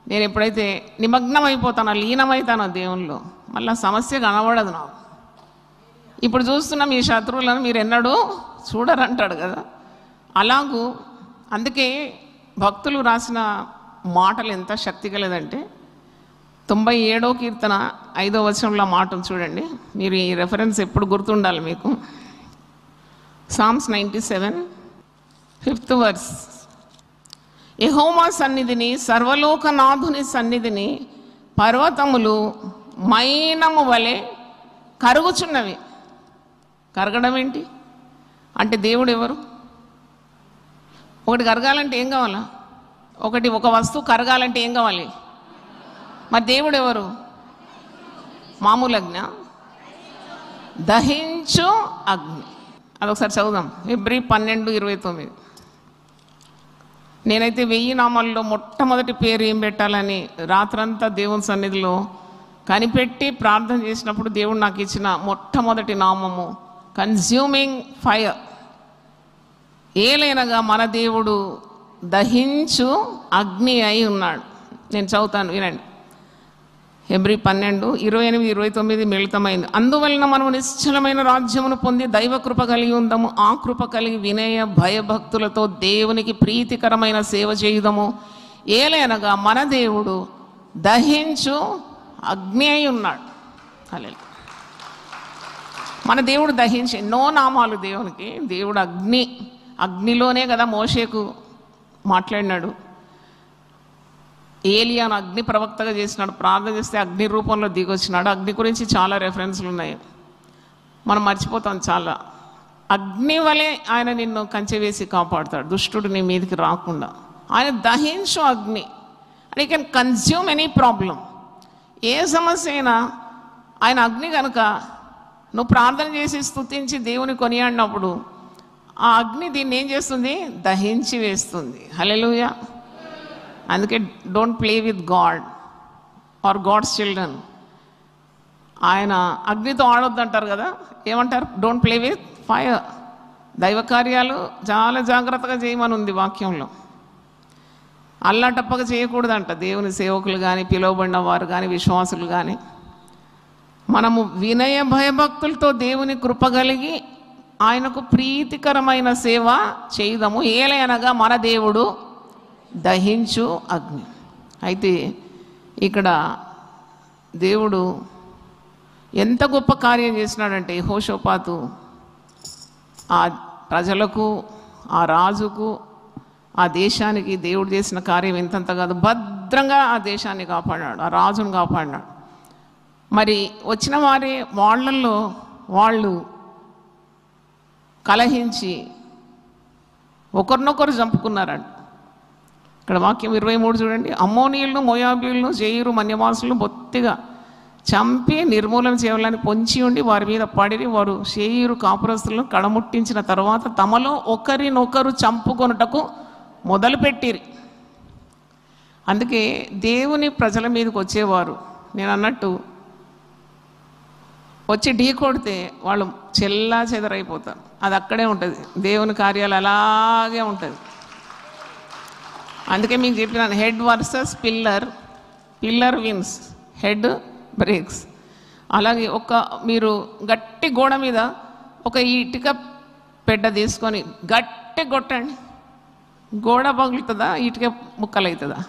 నేను ఎప్పుడైతే నిమగ్నం అయిపోతానో, లీనమవుతానో దేవునిలో, మళ్ళీ సమస్య కనబడదు నాకు. ఇప్పుడు చూస్తున్న మీ శత్రువులను మీరు ఎన్నడూ చూడరంటాడు కదా. అలాగూ అందుకే భక్తులు రాసిన మాటలు ఎంత శక్తి కలదంటే 97వ కీర్తన 5వ వచనంలో మాటలు చూడండి. మీరు ఈ రెఫరెన్స్ ఎప్పుడు గుర్తుండాలి మీకు. Psalms 97 5th verse. యెహోవా సన్నిధిని, సర్వలోకనాథుని సన్నిధిని పర్వతములు మైనము వలె కరుగుచున్నవి. కరగడం ఏంటి అంటే దేవుడు ఎవరు? ఒకటి కరగాలంటే ఏం కావాలా? ఒక వస్తువు కరగాలంటే ఏం కావాలి? మరి దేవుడు ఎవరు? మామూలు అగ్ని, దహించు అగ్ని. అదొకసారి చదువుదాం. Hebrews 12:29. నేనైతే 1000 నామాల్లో మొట్టమొదటి పేరు ఏం పెట్టాలని రాత్రంతా దేవుని సన్నిధిలో కనిపెట్టి ప్రార్థన చేసినప్పుడు దేవుడు నాకు ఇచ్చిన మొట్టమొదటి నామము కన్జ్యూమింగ్ ఫైర్. ఏలైనగా మన దేవుడు దహించు అగ్ని అయి ఉన్నాడు. నేను చదువుతాను, వినండి. Hebrews 12:28-29 మిళితమైంది. అందువలన మనము నిశ్చలమైన రాజ్యమును పొంది దైవ కృప కలిగి ఉందము. ఆ కృప కలిగి వినయ భయభక్తులతో దేవునికి ప్రీతికరమైన సేవ చేయుదము. ఏలైనగా మన దేవుడు దహించు అగ్ని అయి ఉన్నాడు. హల్లెలూయా. మన దేవుడు దహించి, ఎన్నో నామాలు దేవునికి. దేవుడు అగ్నిలోనే కదా మోషేకు మాట్లాడినాడు. ఏలియాను అగ్ని ప్రవక్తగా చేసినాడు. ప్రార్థన చేస్తే అగ్ని రూపంలో దిగొచ్చినాడు. అగ్ని గురించి చాలా రెఫరెన్స్లు ఉన్నాయి, మనం మర్చిపోతాం చాలా. అగ్ని వలె ఆయన నిన్ను కంచె వేసి కాపాడుతాడు, దుష్టుడు నీ మీదకి రాకుండా. ఆయన దహించు అగ్ని. And you can consume any problem. ఏ సమస్య అయినా ఆయన అగ్ని కనుక నువ్వు ప్రార్థన చేసి స్తుతించి దేవుని కొనియాడినప్పుడు ఆ అగ్ని దీన్ని ఏం చేస్తుంది? దహించి వేస్తుంది. హల్లెలూయా. అందుకే don't play with God or God's children. ఆయన అగ్నితో ఆడొద్దు అంటారు కదా. ఏమంటారు? Don't play with fire. దైవ కార్యాలు చాలా జాగ్రత్తగా చేయమని ఉంది వాక్యంలో. అల్లాటప్పగా చేయకూడదంట. దేవుని సేవకులు కానీ, పిలువబడిన వారు కానీ, విశ్వాసులు కానీ మనము వినయ భయభక్తులతో దేవుని కృప కలిగి ఆయనకు ప్రీతికరమైన సేవ చేయుదము. ఏలయనగా మన దేవుడు దహించు అగ్ని. అయితే ఇక్కడ దేవుడు ఎంత గొప్ప కార్యం చేసినాడంటే, యెహోషాపాతు ఆ ప్రజలకు, ఆ రాజుకు, ఆ దేశానికి దేవుడు చేసిన కార్యం ఎంతంత కాదు. భద్రంగా ఆ దేశాన్ని కాపాడినాడు, ఆ రాజును కాపాడినాడు. మరి వచ్చిన వాళ్ళల్లో వాళ్ళు కలహించి ఒకరినొకరు చంపుకున్నారంట. ఇక్కడ వాక్యం 23 చూడండి. అమ్మోనీయులను, మోయాబీయులను, జెయిరు మన్యవాసులను బొత్తిగా చంపి నిర్మూలన చేయాలని పొంచి ఉండి వారి మీద పడి వారు షేయిరు కాపురస్తులను కడముట్టించిన తర్వాత తమలో ఒకరినొకరు చంపుకొనుటకు మొదలుపెట్టిరి. అందుకే దేవుని ప్రజల మీదకి వచ్చేవారు, నేను అన్నట్టు వచ్చి ఢీ కొడితే వాళ్ళు చెల్లా చెదరైపోతారు. అది అక్కడే ఉంటుంది. దేవుని కార్యాలు అలాగే ఉంటుంది. అందుకే మీకు చెప్పినాను, head versus pillar, pillar wins, head breaks. అలాగే మీరు గట్టి గోడ మీద ఒక ఇటుక పెడ్డ తీసుకొని గట్టి కొట్టండి, గోడ పగులుతుందా? ఇటుక ముక్కలు అవుతుందా?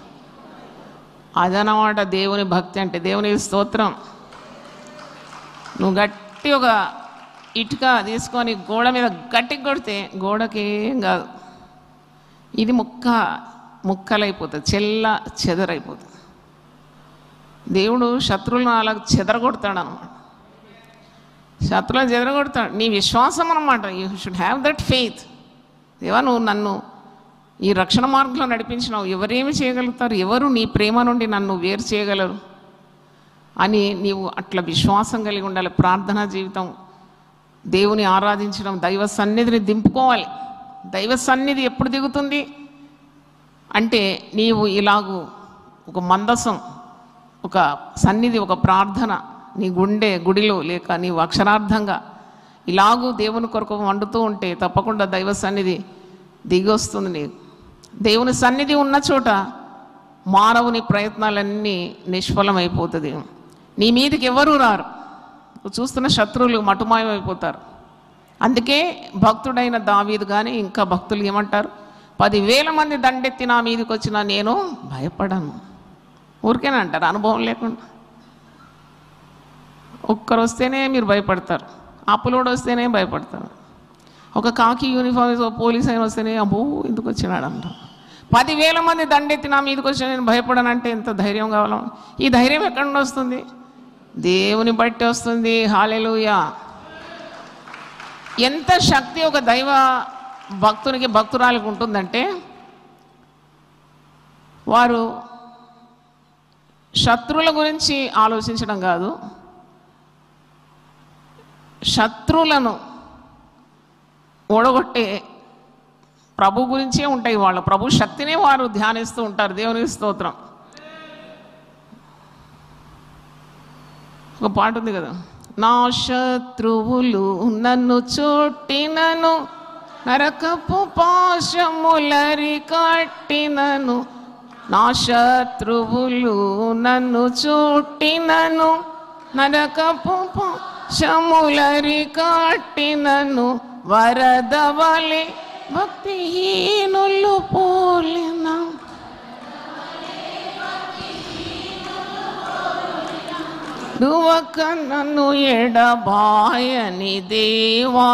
అదనమాట దేవుని భక్తి అంటే. దేవుని స్తోత్రం. నువ్వు గట్టి ఒక ఇటుక తీసుకొని గోడ మీద గట్టి కొడితే గోడకి ఏం కాదు, ఇది ముక్కలైపోతుంది, చెదరైపోతుంది. దేవుడు శత్రువులను అలా చెదరగొడతాడు అన్నమాట. శత్రువులను చెదరగొడతాడు. నీ విశ్వాసం అన్నమాట. You should have that faith. దేవా, నువ్వు నన్ను ఈ రక్షణ మార్గంలో నడిపించినావు, ఎవరేమి చేయగలుగుతారు? ఎవరు నీ ప్రేమ నుండి నన్ను వేరు చేయగలరు? అని నీవు అట్లా విశ్వాసం కలిగి ఉండాలి. ప్రార్థనా జీవితం, దేవుని ఆరాధించడం, దైవ సన్నిధిని దింపుకోవాలి. దైవ సన్నిధి ఎప్పుడు దిగుతుంది అంటే నీవు ఇలాగూ ఒక మందసం, ఒక సన్నిధి, ఒక ప్రార్థన నీ గుడిలో లేక నీవు అక్షరార్థంగా ఇలాగూ దేవుని కొరకు వండుతూ ఉంటే తప్పకుండా దైవ సన్నిధి దిగి వస్తుంది. నీకు దేవుని సన్నిధి ఉన్న చోట మానవుని ప్రయత్నాలన్నీ నిష్ఫలమైపోతుంది. నీ మీదకి ఎవరూ రారు. చూస్తున్న శత్రువులు మటుమాయమైపోతారు. అందుకే భక్తుడైన దావీదు కానీ ఇంకా భక్తులు ఏమంటారు, 10,000 మంది దండెత్తి నా మీదకి వచ్చినా నేను భయపడను. ఊరికేనా అంటారు, అనుభవం లేకుండా. ఒక్కరు వస్తేనే మీరు భయపడతారు, అప్పులోడు వస్తేనే భయపడతారు, ఒక కాకి యూనిఫామ్ పోలీస్ అయిన వస్తేనే అబ్బో ఎందుకు వచ్చినాడు అంటారు. 10,000 మంది దండెత్తి నా మీదకి వచ్చినా నేను భయపడనంటే ఎంత ధైర్యం కావాలా? ఈ ధైర్యం ఎక్కడి నుండి వస్తుంది? దేవుని బట్టి వస్తుంది. హల్లెలూయా. ఎంత శక్తి ఒక దైవ భక్తునికి, భక్తురాలికి ఉంటుందంటే వారు శత్రువుల గురించి ఆలోచించడం కాదు, శత్రువులను ఓడగొట్టే ప్రభు గురించే ఉంటాయి. వాళ్ళ ప్రభు శక్తినే వారు ధ్యానిస్తూ ఉంటారు. దేవునికి స్తోత్రం. ఒక పాట ఉంది కదా, నా శత్రువులు నన్ను చుట్టినను, నరకపు పాశములరి కట్టినను. నా శత్రువులు నన్ను చుట్టినను, నరకపు పాశములరి కట్టినను. వరదవలే భక్తిహీనులు పోలిన, నువ్వొక్క నన్ను ఎడబాయని దేవా,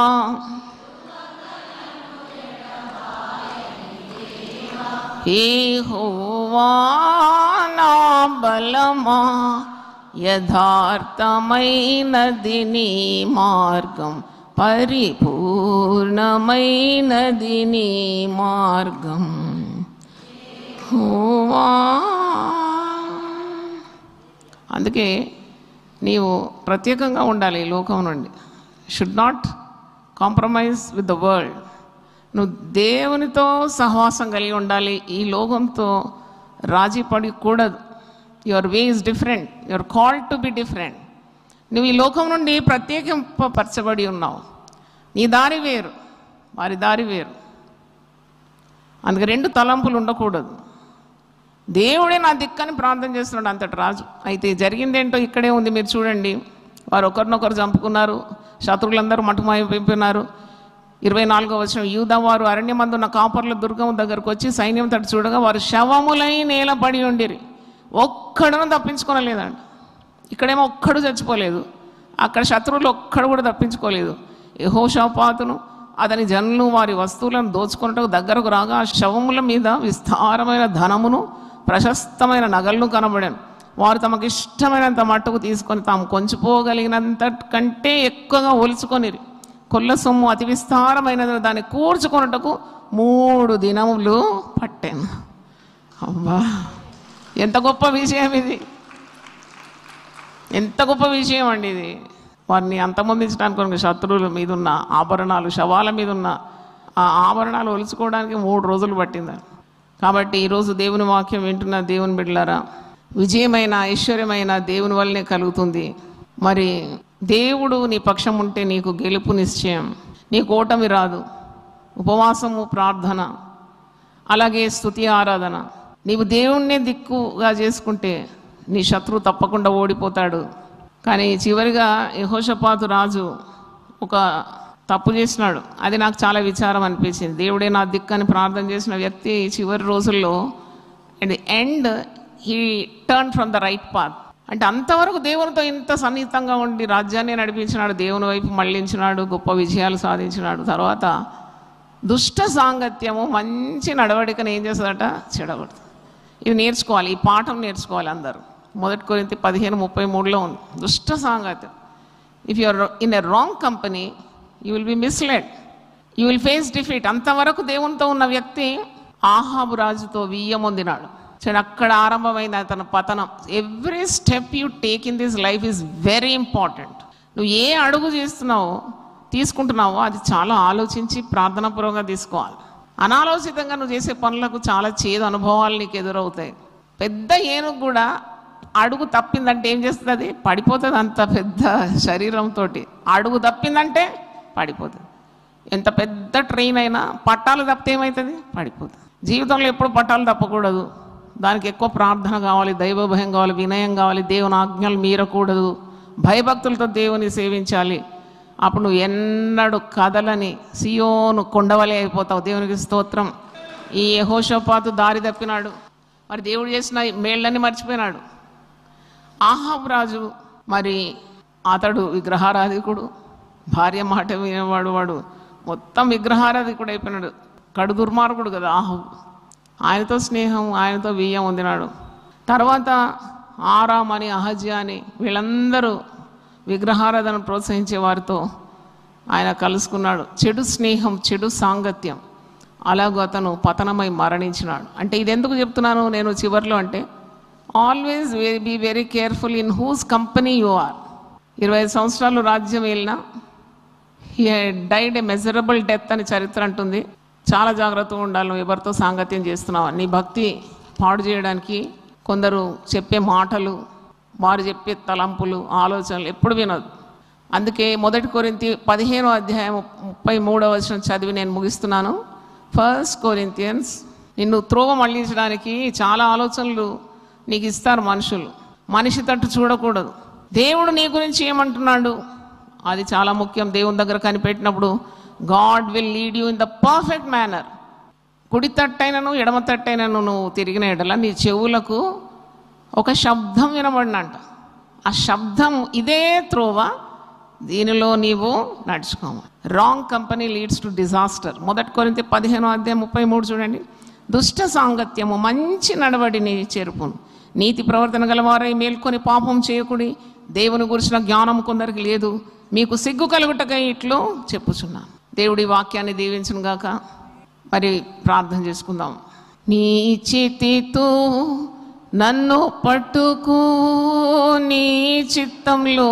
యెహోవా నా బలమా, యథార్థమైనది నీ మార్గం, పరిపూర్ణమైనది నీ మార్గం. యెహోవా. అందుకే నీవు ప్రత్యేకంగా ఉండాలి ఈ లోకం నుండి. Should not compromise with the world. నువ్వు దేవునితో సహవాసం కలిగి ఉండాలి. ఈ లోకంతో రాజీ పడకూడదు. Your way is different, your called to be different. నువ్వు ఈ లోకం నుండి ప్రత్యేకింపరచబడి ఉన్నావు. నీ దారి వేరు, వారి దారి వేరు. అందుకే 2 తలంపులు ఉండకూడదు. దేవుడే నా దిక్కని ప్రార్థన చేస్తున్నాడు అంతటి రాజు. అయితే జరిగిందేంటో ఇక్కడే ఉంది, మీరు చూడండి. వారు ఒకరినొకరు చంపుకున్నారు, శత్రువులందరూ మటుమాయిపోయినారు. 24వ వచనం, యూదా వారు అరణ్యమందున్న కాపర్ల దుర్గం దగ్గరకు వచ్చి సైన్యం తట్టు చూడగా వారు శవములై నేలపడి ఉండిరి. ఒక్కడను తప్పించుకోలేదండి. ఇక్కడేమో ఒక్కడు చచ్చిపోలేదు, అక్కడ శత్రువులు ఒక్కడు కూడా తప్పించుకోలేదు. యెహోషాపాతును అతని జనులు వారి వస్తువులను దోచుకున్నట్టు దగ్గరకు రాగా ఆ శవముల మీద విస్తారమైన ధనమును ప్రశస్తమైన నగలను కనబడాను. వారు తమకు ఇష్టమైనంత మట్టుకు తీసుకొని తాము కొంచిపోగలిగినంత కంటే ఎక్కువగా ఒలుచుకొనిరి. కొల్ల సొమ్ము అతి విస్తారమైనది, దాన్ని కూర్చుకొనుటకు 3 దినములు పట్టాను. అబ్బా, ఎంత గొప్ప విషయం ఇది! ఎంత గొప్ప విషయం అండి ఇది. వారిని అంతమొందించడానికి శత్రువుల మీద ఉన్న ఆభరణాలు, శవాల మీద ఉన్న ఆ ఆభరణాలు ఒలుచుకోవడానికి 3 రోజులు పట్టింది. కాబట్టి ఈరోజు దేవుని వాక్యం వింటున్న దేవుని బిడ్డలారా, విజయమైన, ఐశ్వర్యమైన దేవుని వల్లనే కలుగుతుంది. మరి దేవుడు నీ పక్షం ఉంటే నీకు గెలుపు నిశ్చయం, నీకు ఓటమి రాదు. ఉపవాసము, ప్రార్థన, అలాగే స్తుతి, ఆరాధన, నీవు దేవుణ్ణే దిక్కుగా చేసుకుంటే నీ శత్రువు తప్పకుండా ఓడిపోతాడు. కానీ చివరిగా యెహోషాపాతు రాజు ఒక తప్పు చేసినాడు. అది నాకు చాలా విచారం అనిపించింది. దేవుడే నా దిక్కని ప్రార్థన చేసిన వ్యక్తి చివరి రోజుల్లో at the end he turn from the right path. అంటే అంతవరకు దేవునితో ఇంత సన్నిహితంగా ఉండి రాజ్యాన్ని నడిపించినాడు, దేవుని వైపు మళ్ళించినాడు, గొప్ప విజయాలు సాధించినాడు. తర్వాత దుష్ట సాంగత్యము మంచి నడవడికను ఏం చేస్తుందట? చెడగొడుతుంది. ఇది నేర్చుకోవాలి, ఈ పాఠం నేర్చుకోవాలి అందరూ. 1 కొరింథీ 15:33 ఉంది. దుష్ట సాంగత్యం. If you are in a wrong company you will be misled, you will face defeat. అంతవరకు దేవునితో ఉన్న వ్యక్తి ఆహాబు రాజుతో వియ్యమొందినాడు. చూడండి, అక్కడ ఆరంభమైంది అతని పతనం. Every step you take in this life is very important. నువ్వు ఏ అడుగు తీసుకుంటున్నావో అది చాలా ఆలోచించి ప్రార్థనాపూర్వకంగా తీసుకోవాలి. అనాలోచితంగా నువ్వు చేసే పనులకు చాలా చేదు అనుభవాలు నీకు ఎదురవుతాయి. పెద్ద ఏనుగు కూడా అడుగు తప్పిందంటే ఏం చేస్తుంది? అది పడిపోతుంది. అంత పెద్ద శరీరంతో అడుగు తప్పిందంటే పడిపోతుంది. ఎంత పెద్ద ట్రైన్ అయినా పట్టాలు తప్పితే ఏమవుతుంది? పడిపోతుంది. జీవితంలో ఎప్పుడు పట్టాలు తప్పకూడదు. దానికి ఎక్కువ ప్రార్థన కావాలి, దైవ భయం కావాలి, వినయం కావాలి, దేవుని ఆజ్ఞలు మీరకూడదు, భయభక్తులతో దేవుని సేవించాలి. అప్పుడు నువ్వు ఎన్నడూ కదలని సియోను కొండవలే అయిపోతావు. దేవునికి స్తోత్రం. ఈ యెహోషాపాతు దారి తప్పినాడు, మరి దేవుడు చేసిన మేళ్ళని మర్చిపోయినాడు. ఆహాబు రాజు మరి అతడు విగ్రహారాధికుడు, భార్య మాట వినేవాడు, వాడు మొత్తం విగ్రహారాధికుడు అయిపోయినాడు. కడు దుర్మార్గుడు కదా ఆహాబు. ఆయనతో స్నేహం, ఆయనతో బియ్యం పొందినాడు. తర్వాత ఆరామ్ అని, అహజ్యా అని వీళ్ళందరూ విగ్రహారాధన ప్రోత్సహించే వారితో ఆయన కలుసుకున్నాడు. చెడు స్నేహం, చెడు సాంగత్యం, అలాగూ అతను పతనమై మరణించినాడు. అంటే ఇది ఎందుకు చెప్తున్నాను నేను చివరిలో అంటే, always be very careful in whose company you are. 25 సంవత్సరాలు రాజ్యం వెళ్ళినా he died a measurable death అని చరిత్ర అంటుంది. చాలా జాగ్రత్తగా ఉండాలి. నువ్వు ఎవరితో సాంగత్యం చేస్తున్నావా? నీ భక్తి పాడు చేయడానికి కొందరు చెప్పే మాటలు, వారు చెప్పే తలంపులు, ఆలోచనలు ఎప్పుడు వినదు. అందుకే 1 కొరింథీ 15వ అధ్యాయం 33వ వచనం చదివి నేను ముగిస్తున్నాను. 1 కొరింథియన్స్, నిన్ను త్రోవ మళ్లించడానికి చాలా ఆలోచనలు నీకు ఇస్తారు మనుషులు. మనిషి తట్టు చూడకూడదు. దేవుడు నీ గురించి ఏమంటున్నాడు అది చాలా ముఖ్యం. దేవుని దగ్గర కనిపెట్టినప్పుడు God will lead you in the perfect manner. కుడి తట్టైనను ఎడమ తట్టైనను నువ్వు తిరిగిన ఎడల నీ చెవులకు ఒక శబ్దం వినబడినంట. ఆ శబ్దం ఇదే త్రోవ, దీనిలో నీవు నడుచుకోవాలి. Wrong company leads to disaster. 1 కొరింథీ 15వ అధ్యాయం 33 చూడండి. దుష్ట సాంగత్యము మంచి నడవడిని చెరుపును. నీతి ప్రవర్తన గలవారై మేల్కొని పాపం చేయకుడి. దేవుని గురించిన జ్ఞానం కొందరికి లేదు, మీకు సిగ్గు కలుగుటకై ఇట్లు చెప్పుచున్నాను. దేవుడి వాక్యాన్ని దీవించును గాక. మరి ప్రార్థన చేసుకుందాం. నీ చేతితో నన్ను పట్టుకు, నీ చిత్తంలో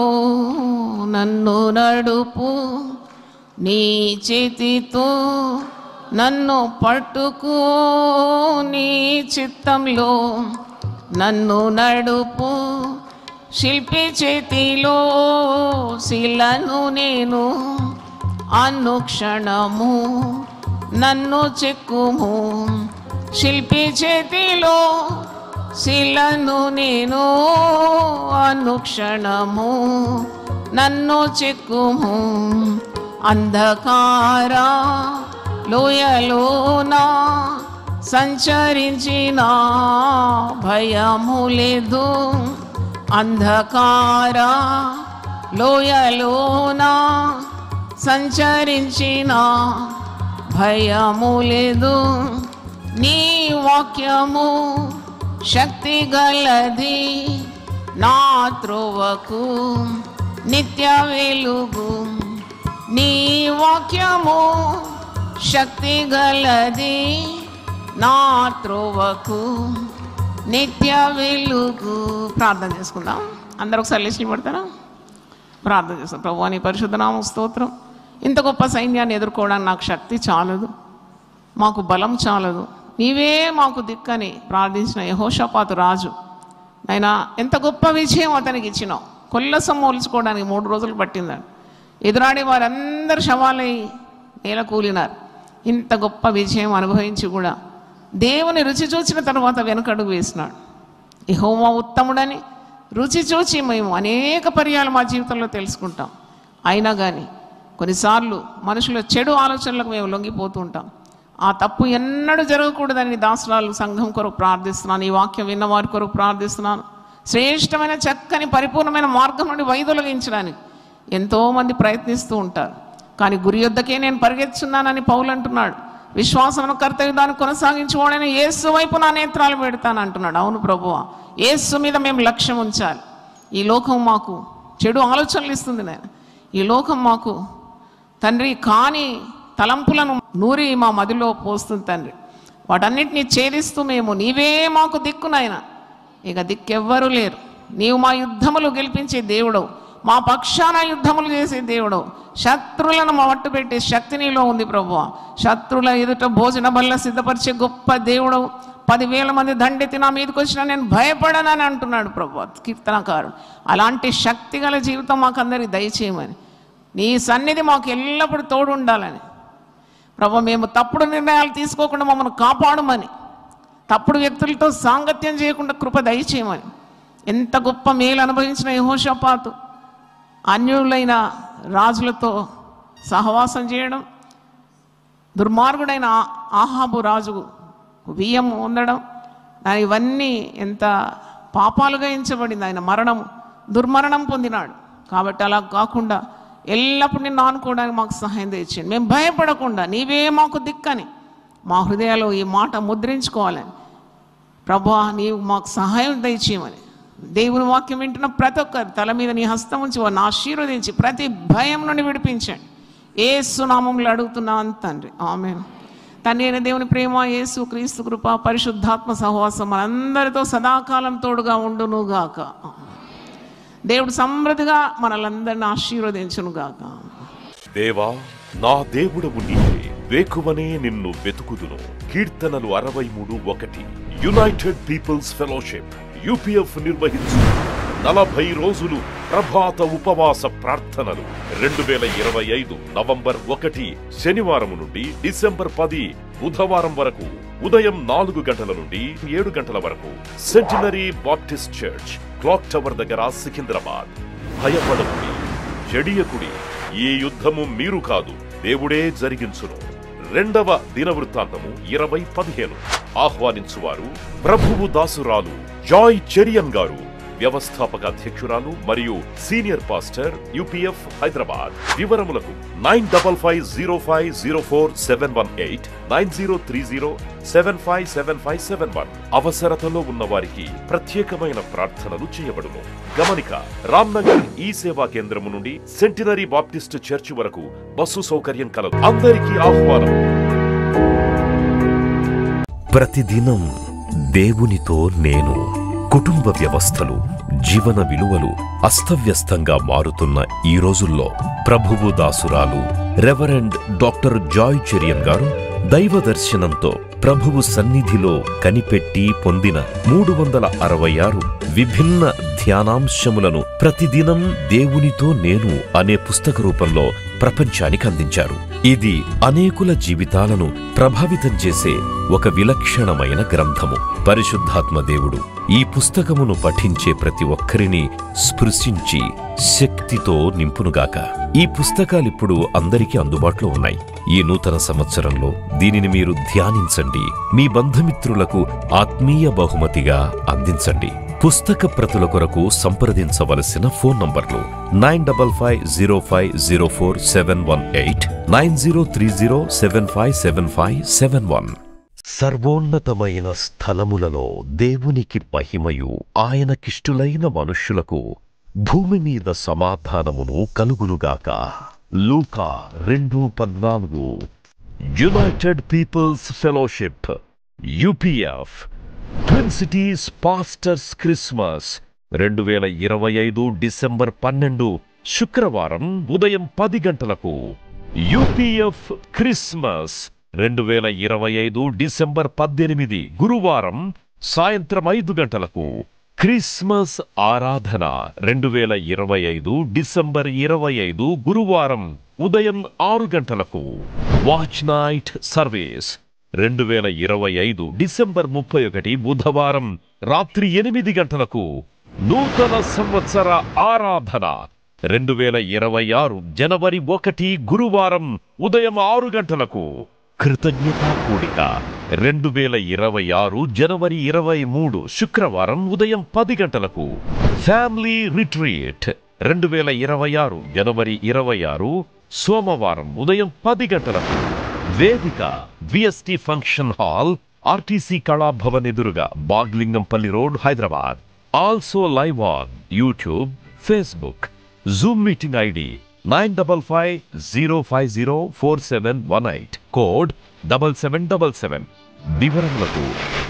నన్ను నడుపు. నీ చేతితో నన్ను పట్టుకు, నీ చిత్తంలో నన్ను నడుపు. శిల్పి చేతిలో శిలను నేను, అనుక్షణము నన్ను చెక్కుము. శిల్పి చేతిలో శిలను నేను, అనుక్షణము నన్ను చెక్కుము. అంధకార లోయలోనా సంచరించిన భయము లేదు. అంధకార లోయలోనా సంచరించిన భయము లేదు. నీ వాక్యము శక్తి గలది, నా త్రోవకు నిత్య వెలుగు. నీ వాక్యము శక్తి గలది, నా త్రోవకు నిత్య వెలుగు. ప్రార్థన చేసుకుందాం. అందరూ ఒకసారి లేచి పడతారా? ప్రార్థన చేస్తాం. ప్రభువా, నీ పరిశుద్ధ నామముకు స్తోత్రం. ఇంత గొప్ప సైన్యాన్ని ఎదుర్కోవడానికి నాకు శక్తి చాలదు, మాకు బలం చాలదు, నీవే మాకు దిక్కని ప్రార్థించిన యెహోషాపాతు రాజు అయినా ఎంత గొప్ప విజయం అతనికి ఇచ్చినావు. కొల్లసం మోల్చుకోవడానికి 3 రోజులు పట్టిందండి. ఎదురాడే వారందరూ శవాలై నేల కూలినారు. ఇంత గొప్ప విజయం అనుభవించి కూడా దేవుని రుచి చూచిన తర్వాత వెనుకడుగు వేసినాడు. యెహోవా ఉత్తముడని రుచి చూచి మేము అనేక పర్యాలు మా జీవితంలో తెలుసుకుంటాం. అయినా కానీ కొన్నిసార్లు మనుషుల చెడు ఆలోచనలకు మేము లొంగిపోతూ ఉంటాం. ఆ తప్పు ఎన్నడూ జరగకూడదని దాసరాలు సంఘం కొరకు ప్రార్థిస్తున్నాను. ఈ వాక్యం విన్నవారి కొరకు ప్రార్థిస్తున్నాను. శ్రేష్టమైన చక్కని పరిపూర్ణమైన మార్గం నుండి వైదొలగించడానికి ఎంతోమంది ప్రయత్నిస్తూ ఉంటారు. కానీ గురి యొద్దకే నేను పరిగెత్తున్నానని పౌలు అంటున్నాడు. విశ్వాసమును కర్తవ్యాన్ని కొనసాగించుకోవడానికి యేసు వైపు నా నేత్రాలు పెడతాను అంటున్నాడు. అవును ప్రభువా, యేసు మీద మేము లక్ష్యం ఉంచాలి. ఈ లోకం మాకు చెడు ఆలోచనలు ఇస్తుంది. నేను ఈ లోకం మాకు తండ్రి కాని తలంపులను నూరి మా మదిలో పోస్తుంది తండ్రి. వాటన్నిటిని ఛేదిస్తూ మేము నీవే మాకు దిక్కు నాయన, ఇక దిక్కెవ్వరూ లేరు. నీవు మా యుద్ధములు గెలిపించే దేవుడవు, మా పక్షాన యుద్ధములు చేసే దేవుడవు. శత్రువులను మట్టు పెట్టే శక్తి నీలో ఉంది ప్రభువా. శత్రువుల ఎదుట భోజన బల్ల సిద్ధపరిచే గొప్ప దేవుడవు. 10,000 మంది దండెత్తి నా మీదకి వచ్చినా నేను భయపడనని అంటున్నాడు ప్రభువా కీర్తనకారుడు. అలాంటి శక్తి గల జీవితం మాకు అందరికి దయచేయమని, నీ సన్నిధి మాకు ఎల్లప్పుడూ తోడు ఉండాలని ప్రభు. మేము తప్పుడు నిర్ణయాలు తీసుకోకుండా మమ్మల్ని కాపాడమని, తప్పుడు వ్యక్తులతో సాంగత్యం చేయకుండా కృప దయచేయమని. ఎంత గొప్ప మేలు అనుభవించిన యెహోషాపాతు అన్యులైన రాజులతో సహవాసం చేయడం, దుర్మార్గుడైన ఆహాబు రాజు బియ్యం ఉండడం, ఇవన్నీ ఎంత పాపాలుగా ఎంచబడింది. ఆయన దుర్మరణం పొందినాడు. కాబట్టి అలా కాకుండా ఎల్లప్పుడూ నిన్ను ఆనుకోవడానికి మాకు సహాయం తెచ్చింది. మేము భయపడకుండా నీవే మాకు దిక్కని మా హృదయాల్లో ఈ మాట ముద్రించుకోవాలని ప్రభువా నీవు మాకు సహాయం దయచేయమని. దేవుని వాక్యం వింటున్న ప్రతి ఒక్కరు తల మీద నీ హస్తం ఉంచి వారిని ఆశీర్వదించి ప్రతి భయం నుండి విడిపించండి. యేసు నామములో అడుగుతున్నాను తండ్రి, ఆమేన్. తండ్రి అయిన దేవుని ప్రేమ, యేసు క్రీస్తు కృప, పరిశుద్ధాత్మ సహవాసం మనందరితో సదాకాలం తోడుగా ఉండునుగాక. దేవుడు సమృద్ధిగా మనలందరిని ఆశీర్వదించునుగాక. దేవా నా దేవుడవు నీవే, వేకువనే నిన్ను వెతుకుదును. కీర్తనలు 63:1. యునైటెడ్ పీపుల్స్ ఫెలోషిప్ UPF నిర్వహించు 40 రోజులు ప్రభాత ఉపవాస ప్రార్థనలు 2025 నవంబర్ 1 శనివారం నుండి డిసెంబర్ 10 బుధవారం వరకు ఉదయం 4 గంటల నుండి 7 గంటల వరకు centenary Baptist church, clock tower దగ్గర, సికింద్రాబాద్. భయపడకుడి, జడియకుడి, ఈ యుద్ధము మీరు కాదు, దేవుడే జరిగించును. 2వ దినవృత్తాంతము 20:15. ఆహ్వానించువారు ప్రభువు దాసురాలు జాయ్ చెరియన్ గారు, వ్యవస్థాపక అధ్యక్షురాలు మరియు సీనియర్ పాస్టర్ UPF హైదరాబాద్. వివరములకు 9505047118 9030757571. అవసరతలో ఉన్న వారికి ప్రత్యేకమైన ప్రార్థనలు చేయబడును. గమనిక, రామ్నగర్ ఈ సేవా కేంద్రము నుండి సెంటినరీ బాప్టిస్ట్ చర్చి వరకు బస్సు సౌకర్యం కలదు. అందరికీ ఆహ్వానం. ప్రతిదినం దేవునితో నేను. కుటుంబ వ్యవస్థలు, జీవన విలువలు అస్తవ్యస్తంగా మారుతున్న ఈ రోజుల్లో ప్రభువు దాసురాలు రెవరెండ్ డాక్టర్ జాయ్ చెరియన్ గారు దైవ దర్శనంతో ప్రభువు సన్నిధిలో కనిపెట్టి పొందిన 366 విభిన్న ధ్యానాంశములను ప్రతిదినం దేవునితో నేను అనే పుస్తక రూపంలో ప్రపంచానికి అందించారు. ఇది అనేకుల జీవితాలను ప్రభావితం చేసే ఒక విలక్షణమైన గ్రంథము. పరిశుద్ధాత్మ దేవుడు ఈ పుస్తకమును పఠించే ప్రతి ఒక్కరిని స్పృశించి శక్తితో నింపునుగాక. ఈ పుస్తకాలిప్పుడు అందరికీ అందుబాటులో ఉన్నాయి. ఈ నూతన సంవత్సరంలో దీనిని మీరు ధ్యానించండి, మీ బంధుమిత్రులకు ఆత్మీయ బహుమతిగా అందించండి. పుస్తక ప్రతుల కొరకు సంప్రదించవలసిన ఫోన్ నంబర్లు 9550504718 9030757571. సర్వోన్నతమైన స్థలములలో దేవునికి మహిమయు ఆయనకిష్టులైన మనుష్యులకు భూమి మీద సమాధానమును కలుగునుగాక. లూకా 2:14. United Peoples Fellowship UPF twin cities pastors Christmas 2025 December 12 శుక్రవారం ఉదయం 10 గంటలకు. UPF క్రిస్మస్ 2025 డిసెంబర్ 18 గురువారం సాయంత్రం 5 గంటలకు. క్రిస్మస్ ఆరాధన 2025 డిసెంబర్ 25 గురువారం ఉదయం 6 గంటలకు. వాచ్ నైట్ సర్వీస్ 2025 డిసెంబర్ 31 బుధవారం రాత్రి 8 గంటలకు. నూతన సంవత్సర ఆరాధన 2026 జనవరి 1 గురువారం ఉదయం 6 గంటలకు. కృతజ్ఞతా కూడిక 2026 జనవరి 23 శుక్రవారం ఉదయం 10 గంటలకు. ఫ్యామిలీ రిట్రీట్ 2026 జనవరి 26 సోమవారం ఉదయం 10 గంటలకు. వేదిక VST function hall, RTC Kalabhavan ఎదురుగా, Baghlingampally road, Hyderabad. Also live on YouTube, Facebook. Zoom meeting ID 9550504718 code 7777. వివరములకు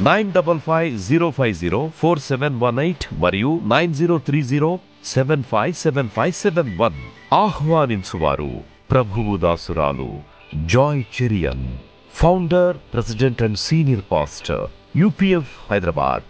9550504718 మరియు 9030757571. ఆహ్వానించువారు ప్రభువు దాసురాలు Joy Cherian, founder, president and senior pastor, UPF Hyderabad.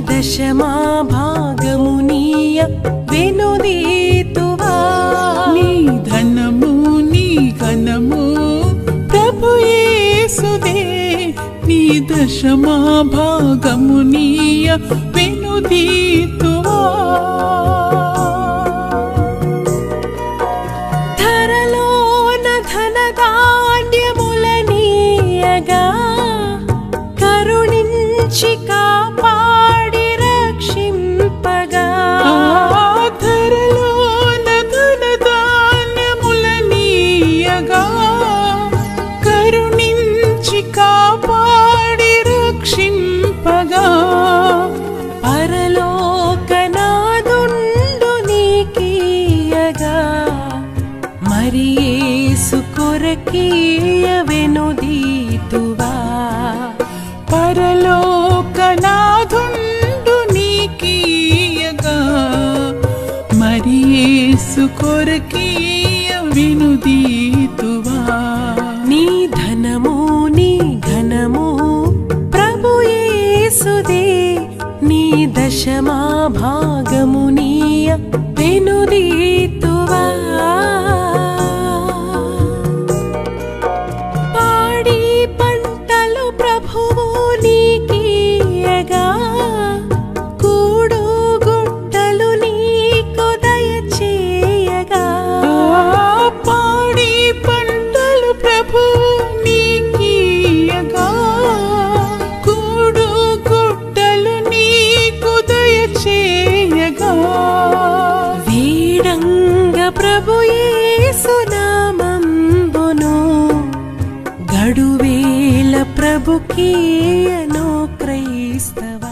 దశమా భాగమునీయ వెనుదీతువా. నీ ధనము నీ ఘనము ప్రభు యేసుదే, నీ దశమా భాగమునీయ వెనుదీతువా. ధరలోన ధనధాన్యములనీయగా కరుణించి కాపాడి రక్షింపగా. ధరలోన ధనధాన్యములనీయగా కరుణించి కాపాడి రక్షింపగా. పరలోకనాదుండు నీకీయగా మరి యేసు కొరకీయ వెనుదీతువా. పరలోకనాదుండు నీకీయగా మరి యేసు కొరకీయ వెనుదీతువా. నీ ధనము నీ ఘనము ప్రభు యేసుదే, నీ దశమా భాగమునీయ వెనుదీతువా. పాడి పంటలు ప్రభువు నీకీయగా కూడు గుట్టలు నీకు దయచేయగా. పాడి పంటలు ప్రభువు నీకీయగా కూడు గుట్టలు నీకు దయచేయగా. వీడంగ ప్రభు యేసు నామంబును గడువేల ప్రభుకీయను క్రైస్తవ.